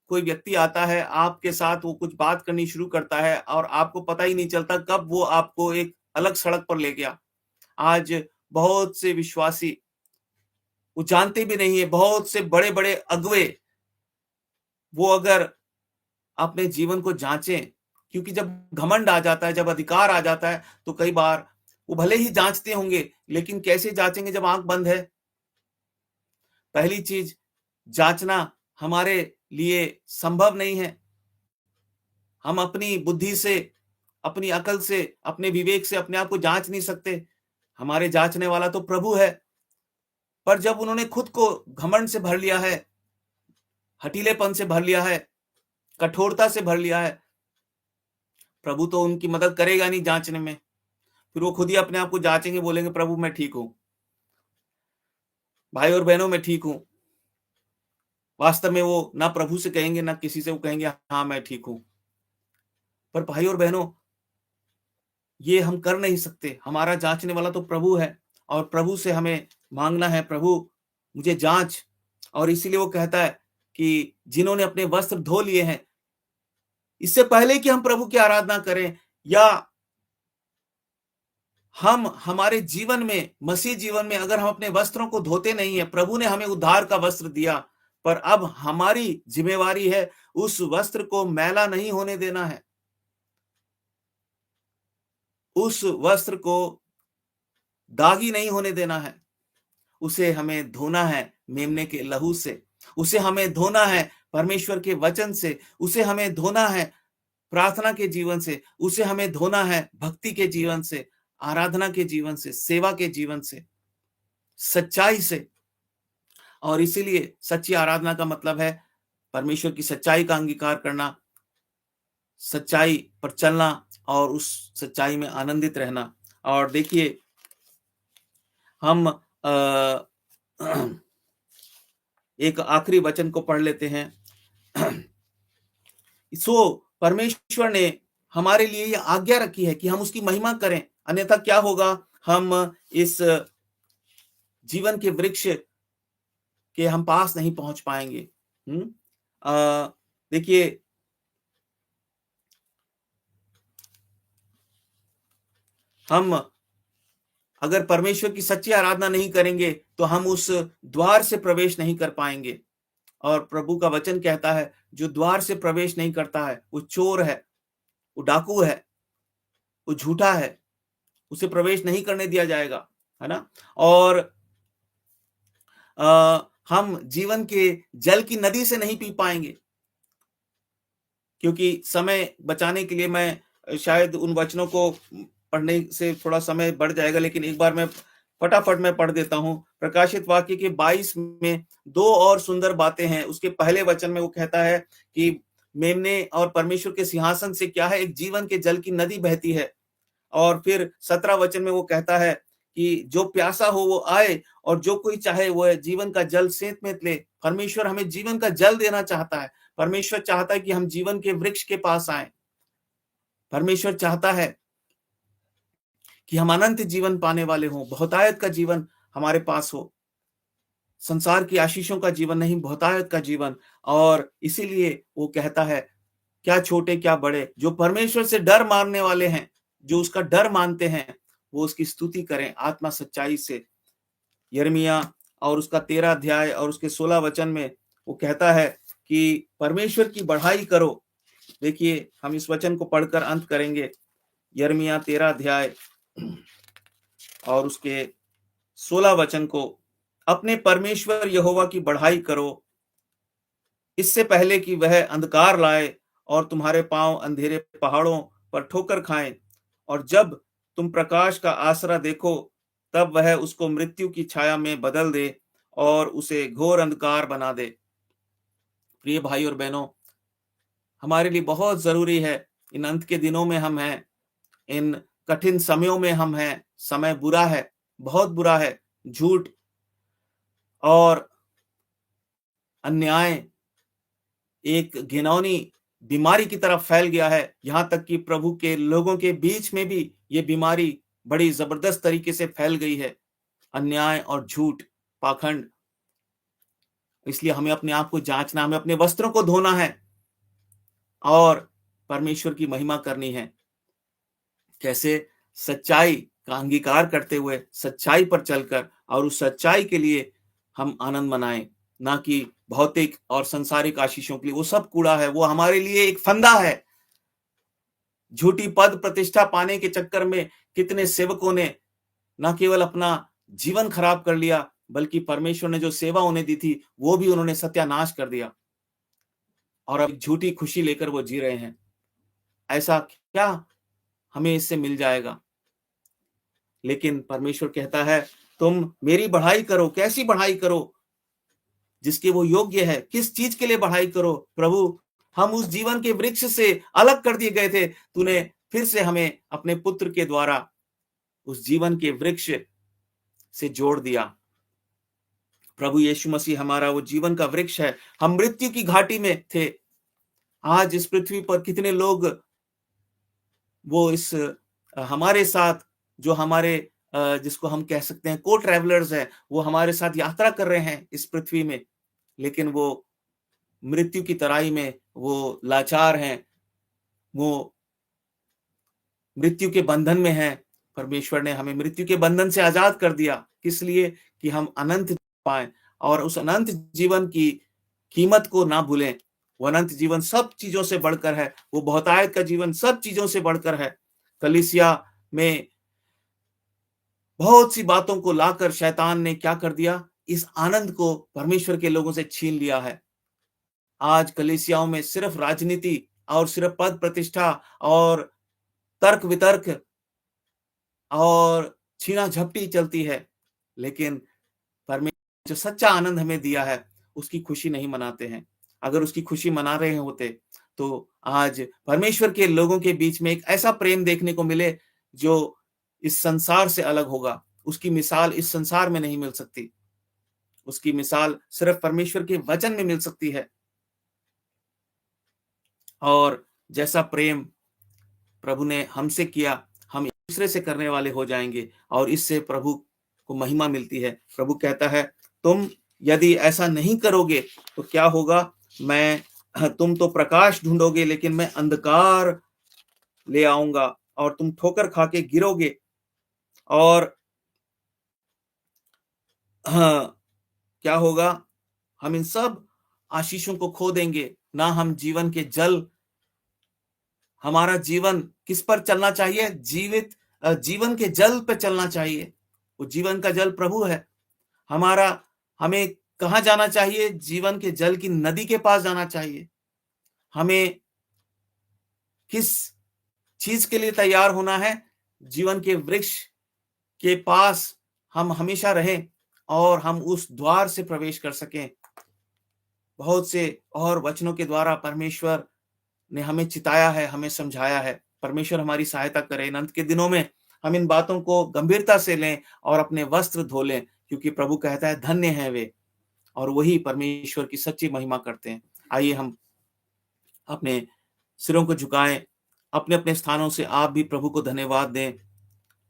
कोई व्यक्ति आता है, आपके साथ वो कुछ बात करनी शुरू करता है और आपको पता ही नहीं चलता कब वो आपको एक अलग सड़क पर ले गया। आज बहुत से विश्वासी वो जानते भी नहीं है, बहुत से बड़े-बड़े अगुवे वो अगर अपने जीवन को जाँचें, क्योंकि जब घमंड आ जाता है, जब अधिकार आ जाता है, तो कई बार वो भले ही जाँचते होंगे, लेकिन कैसे जाँचेंगे जब आँख बंद है? पहली चीज़, जाँचना हमारे लिए संभव नहीं है। हम अपनी बुद्धि से, अपनी अकल से, अपने विवेक से अपने आप को जाँच नहीं सकते। हमारे जाँचने वाला तो प्रभु है। पर जब उन्होंने खुद को घमंड से भर लिया है, हठीलेपन से भर लिया है, कठोरता से भर लिया है, प्रभु तो उनकी मदद करेगा नहीं जाँचने में। फिर वो खुद ही अपने आप को जाँचेंगे, बोलेंगे प्रभु मैं ठीक हूँ। भाई और बहनों मैं ठीक हूँ। वास्तव में वो ना प्रभु से कहेंगे, ना किसी से वो कहेंगे हाँ, मैं ठीक हूँ। पर भाई और बहनों, ये हम कर नहीं सकते। हमारा जाँचने वाला तो प्रभु है और प्रभु से हमें माँगना है, प्रभु मुझे जाँच। और इसीलिए वो कहता है कि जिन्होंने अपने वस्त्र धो लिए हैं, इससे पहले कि हम प्रभु की आराधना करें या हम हमारे जीवन में, मसीह जीवन में अगर हम अपने वस्त्रों को धोते नहीं हैं, प्रभु ने हमें उद्धार का वस्त्र दिया, पर अब हमारी ज़िम्मेवारी है उस वस्त्र को मैला नहीं होने देना है। उस वस्त्र को दागी नहीं होने देना है। उसे हमें धोना है मेमने के लहू से, उसे हमें धोना है परमेश्वर के वचन से, उसे हमें धोना है प्रार्थना के जीवन से, उसे हमें धोना है भक्ति के जीवन से, आराधना के जीवन से, सेवा के जीवन से, सच्चाई से। और इसीलिए सच्ची आराधना का मतलब है परमेश्वर की सच्चाई का अंगीकार करना, सच्चाई पर चलना और उस सच्चाई में आनंदित रहना। और देखिए हम एक आखिरी वचन को पढ़ लेते हैं। सो परमेश्वर ने हमारे लिए ये आज्ञा रखी है कि हम उसकी महिमा करें, अन्यथा क्या होगा? हम इस जीवन के वृक्ष के हम पास नहीं पहुंच पाएंगे। देखिए हम अगर परमेश्वर की सच्ची आराधना नहीं करेंगे तो हम उस द्वार से प्रवेश नहीं कर पाएंगे। और प्रभु का वचन कहता है जो द्वार से प्रवेश नहीं करता है वो चोर है, वो डाकू है, वो झूठा है, उसे प्रवेश नहीं करने दिया जाएगा, है ना? और हम जीवन के जल की नदी से नहीं पी पाएंगे। क्योंकि समय बचाने के लिए मैं शायद उन वचनों को पढ़ने से थोड़ा समय बढ़ जाएगा, लेकिन एक बार मैं फटाफट में पढ़ देता हूँ। प्रकाशित वाक्य के 22 में 2 और सुंदर बातें हैं। उसके पहले वचन में वो कहता है कि मेमने और परमेश्वर के सिंहासन से क्या है? एक जीवन के जल की नदी बहती है। और फिर 17 वचन में वो कहता है कि जो प्यासा हो वो आए और जो कोई चाहे वो जीवन का जल सेंत ले। परमेश्वर हमें जीवन का जल देना चाहता है। परमेश्वर चाहता है कि हम जीवन के वृक्ष के पास आए। परमेश्वर चाहता है कि हम अनंत जीवन पाने वाले हों, बहुतायत का जीवन हमारे पास हो, संसार की आशीषों का जीवन नहीं, बहुतायत का जीवन। और इसीलिए वो कहता है क्या छोटे क्या बड़े, जो परमेश्वर से डर मानने वाले हैं, जो उसका डर मानते हैं, वो उसकी स्तुति करें आत्मा सच्चाई से। यिर्मयाह और उसका 13 अध्याय और उसके 16 वचन में वो कहता है कि परमेश्वर की बढ़ाई करो। देखिए हम इस वचन को पढ़कर अंत करेंगे। यिर्मयाह 13 अध्याय और उसके 16 वचन को, अपने परमेश्वर यहोवा की बढ़ाई करो, इससे पहले कि वह अंधकार लाए और तुम्हारे पांव अंधेरे पहाड़ों पर ठोकर खाएं। और जब तुम प्रकाश का आसरा देखो तब वह उसको मृत्यु की छाया में बदल दे और उसे घोर अंधकार बना दे। प्रिय भाई और बहनों, हमारे लिए बहुत जरूरी है, इन अंत के दिनों में हम हैं, इन कठिन समयों में हम हैं। समय बुरा है, बहुत बुरा है। झूठ और अन्याय एक घिनौनी बीमारी की तरफ फैल गया है। यहां तक कि प्रभु के लोगों के बीच में भी ये बीमारी बड़ी जबरदस्त तरीके से फैल गई है। अन्याय और झूठ, पाखंड। इसलिए हमें अपने आप को जांचना, हमें अपने वस्त्रों को धोना है और परमेश्वर की महिमा करनी है। कैसे? सच्चाई का अंगीकार करते हुए, सच्चाई पर चलकर, और उस सच्चाई के लिए हम आनंद मनाएं, ना कि भौतिक और सांसारिक आशीषों के लिए। वो सब कूड़ा है, वो हमारे लिए एक फंदा है। झूठी पद प्रतिष्ठा पाने के चक्कर में कितने सेवकों ने न केवल अपना जीवन खराब कर लिया, बल्कि परमेश्वर ने जो सेवा उन्हें दी थी वो भी उन्होंने सत्यानाश कर दिया, और अब झूठी खुशी लेकर वो जी रहे हैं। ऐसा क्या हमें इससे मिल जाएगा? लेकिन परमेश्वर कहता है, तुम मेरी बढ़ाई करो। कैसी बढ़ाई करो? जिसके वो योग्य है। किस चीज के लिए बढ़ाई करो? प्रभु, हम उस जीवन के वृक्ष से अलग कर दिए गए थे, तूने फिर से हमें अपने पुत्र के द्वारा उस जीवन के वृक्ष से जोड़ दिया। प्रभु यीशु मसीह हमारा वो जीवन का वृक्ष है। हम मृत्यु की घाटी में थे। आज इस पृथ्वी पर कितने लोग वो इस हमारे साथ, जो हमारे जिसको हम कह सकते हैं को ट्रैवलर्स हैं, वो हमारे साथ यात्रा कर रहे हैं इस पृथ्वी में, लेकिन वो मृत्यु की तराई में वो लाचार हैं, वो मृत्यु के बंधन में हैं। परमेश्वर ने हमें मृत्यु के बंधन से आजाद कर दिया। किस लिए? कि हम अनंत पाएं, और उस अनंत जीवन की कीमत को ना भूलें। वो अनंत जीवन सब चीजों से बढ़कर है। वो बहुतायत का जीवन सब चीजों से बढ़कर है। कलीसिया में बहुत सी बातों को लाकर शैतान ने क्या कर दिया? इस आनंद को परमेश्वर के लोगों से छीन लिया है। आज कलीसियाओं में सिर्फ राजनीति और सिर्फ पद प्रतिष्ठा और तर्क वितर्क और छीना झपटी चलती है, लेकिन परमेश्वर जो सच्चा आनंद हमें दिया है उसकी खुशी नहीं मनाते हैं। अगर उसकी खुशी मना रहे होते तो आज परमेश्वर के लोगों के बीच में एक ऐसा प्रेम देखने को मिले जो इस संसार से अलग होगा। उसकी मिसाल इस संसार में नहीं मिल सकती। उसकी मिसाल सिर्फ परमेश्वर के वचन में मिल सकती है। और जैसा प्रेम प्रभु ने हमसे किया, हम एक दूसरे से करने वाले हो जाएंगे, और इससे प्रभु को महिमा मिलती है। प्रभु कहता है, तुम यदि ऐसा नहीं करोगे तो क्या होगा? तुम तो प्रकाश ढूंढोगे, लेकिन मैं अंधकार ले आऊंगा, और तुम ठोकर खा के गिरोगे, और हाँ, क्या होगा? हम इन सब आशीषों को खो देंगे। ना हम जीवन के जल, हमारा जीवन किस पर चलना चाहिए? जीवन के जल पर चलना चाहिए। वो जीवन का जल प्रभु है। हमें कहाँ जाना चाहिए? जीवन के जल की नदी के पास जाना चाहिए। हमें किस चीज के लिए तैयार होना है? जीवन के वृक्ष के पास हम हमेशा रहें, और हम उस द्वार से प्रवेश कर सकें। बहुत से और वचनों के द्वारा परमेश्वर ने हमें चिताया है, हमें समझाया है। परमेश्वर हमारी सहायता करे। इन अंत के दिनों में हम इन बातों को गंभीरता से लें और अपने वस्त्र धो लें, क्योंकि प्रभु कहता है, धन्य हैं वे, और वही परमेश्वर की सच्ची महिमा करते हैं। आइए हम अपने सिरों को झुकाएं, अपने अपने स्थानों से आप भी प्रभु को धन्यवाद दें,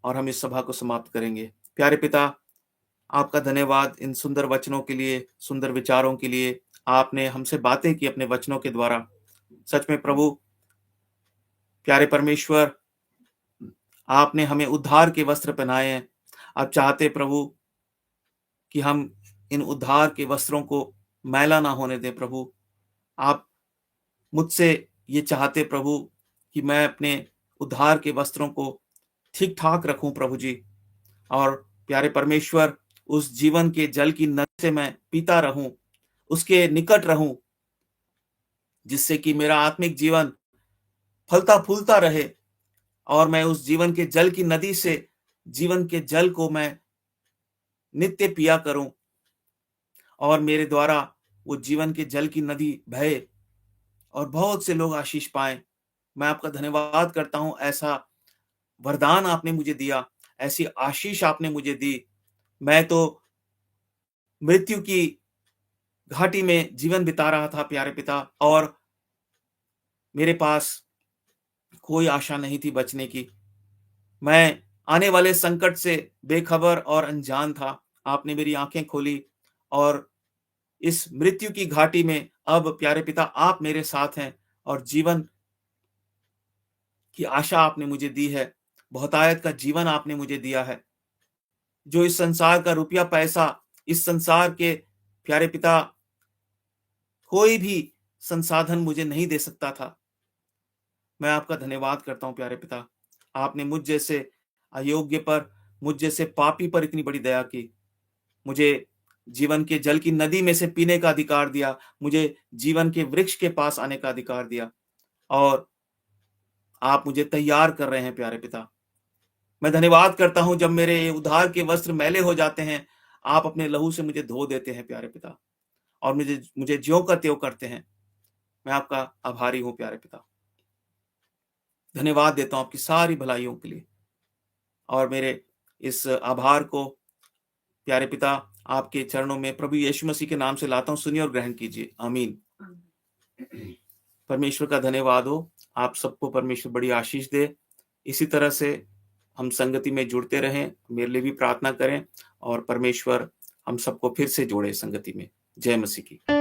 और हम इस सभा को समाप्त करेंगे। प्यारे पिता, आपका धन्यवाद इन सुंदर वचनों के लिए, सुंदर विचारों के लिए। आपने हमसे बातें की अपने वचनों के द्वारा। सच में प्रभु, प्यारे परमेश्वर, आपने हमें उद्धार के वस्त्र पहनाए हैं। आप चाहते प्रभु कि हम इन उद्धार के वस्त्रों को मैला ना होने दें। प्रभु, आप मुझसे ये चाहते प्रभु कि मैं अपने उद्धार के वस्त्रों को ठीक ठाक रखूं प्रभु जी, और प्यारे परमेश्वर, उस जीवन के जल की नदी से मैं पीता रहूं, उसके निकट रहूं, जिससे कि मेरा आत्मिक जीवन फलता फूलता रहे, और मैं उस जीवन के जल की नदी से जीवन के जल को मैं नित्य पिया करूं, और मेरे द्वारा वो जीवन के जल की नदी बहे और बहुत से लोग आशीष पाएं। मैं आपका धन्यवाद करता हूं। ऐसा वरदान आपने मुझे दिया, ऐसी आशीष आपने मुझे दी। मैं तो मृत्यु की घाटी में जीवन बिता रहा था प्यारे पिता, और मेरे पास कोई आशा नहीं थी बचने की। मैं आने वाले संकट से बेखबर और अनजान था। आपने मेरी आंखें खोली और इस मृत्यु की घाटी में अब प्यारे पिता आप मेरे साथ हैं और जीवन की आशा आपने मुझे दी है। बहुतायत का जीवन आपने मुझे दिया है। जो इस संसार का रुपया पैसा, इस संसार के प्यारे पिता कोई भी संसाधन मुझे नहीं दे सकता था। मैं आपका धन्यवाद करता हूँ प्यारे पिता। आपने मुझ जैसे अयोग्य पर, मुझ जैसे पापी पर इतनी बड़ी दया की। मुझे जीवन के जल की नदी में से पीने का अधिकार दिया। मुझे जीवन के वृक्ष के पास आने का अधिकार दिया और आप मुझे तैयार कर रहे हैं प्यारे पिता। मैं धन्यवाद करता हूँ जब मेरे ये उद्धार के वस्त्र मैले हो जाते हैं, आप अपने लहू से मुझे धो देते हैं प्यारे पिता और मुझे मुझे ज्यों का त्यों करते हैं। मैं आपका आभारी हूँ प्यारे पिता। धन्यवाद देता हूँ आपकी सारी भलाइयों के लिए और मेरे इस आभार को प्यारे पिता आपके चरणों में प्रभु यीशु मसीह के नाम से लाता हूँ। सुनिए और ग्रहण कीजिए। आमीन। परमेश्वर का धन्यवाद हो। आप सबको परमेश्वर बड़ी आशीष दे। इसी तरह से हम संगति में जुड़ते रहें। मेरे लिए भी प्रार्थना करें और परमेश्वर हम सबको फिर से जोड़े संगति में। जय मसीह की।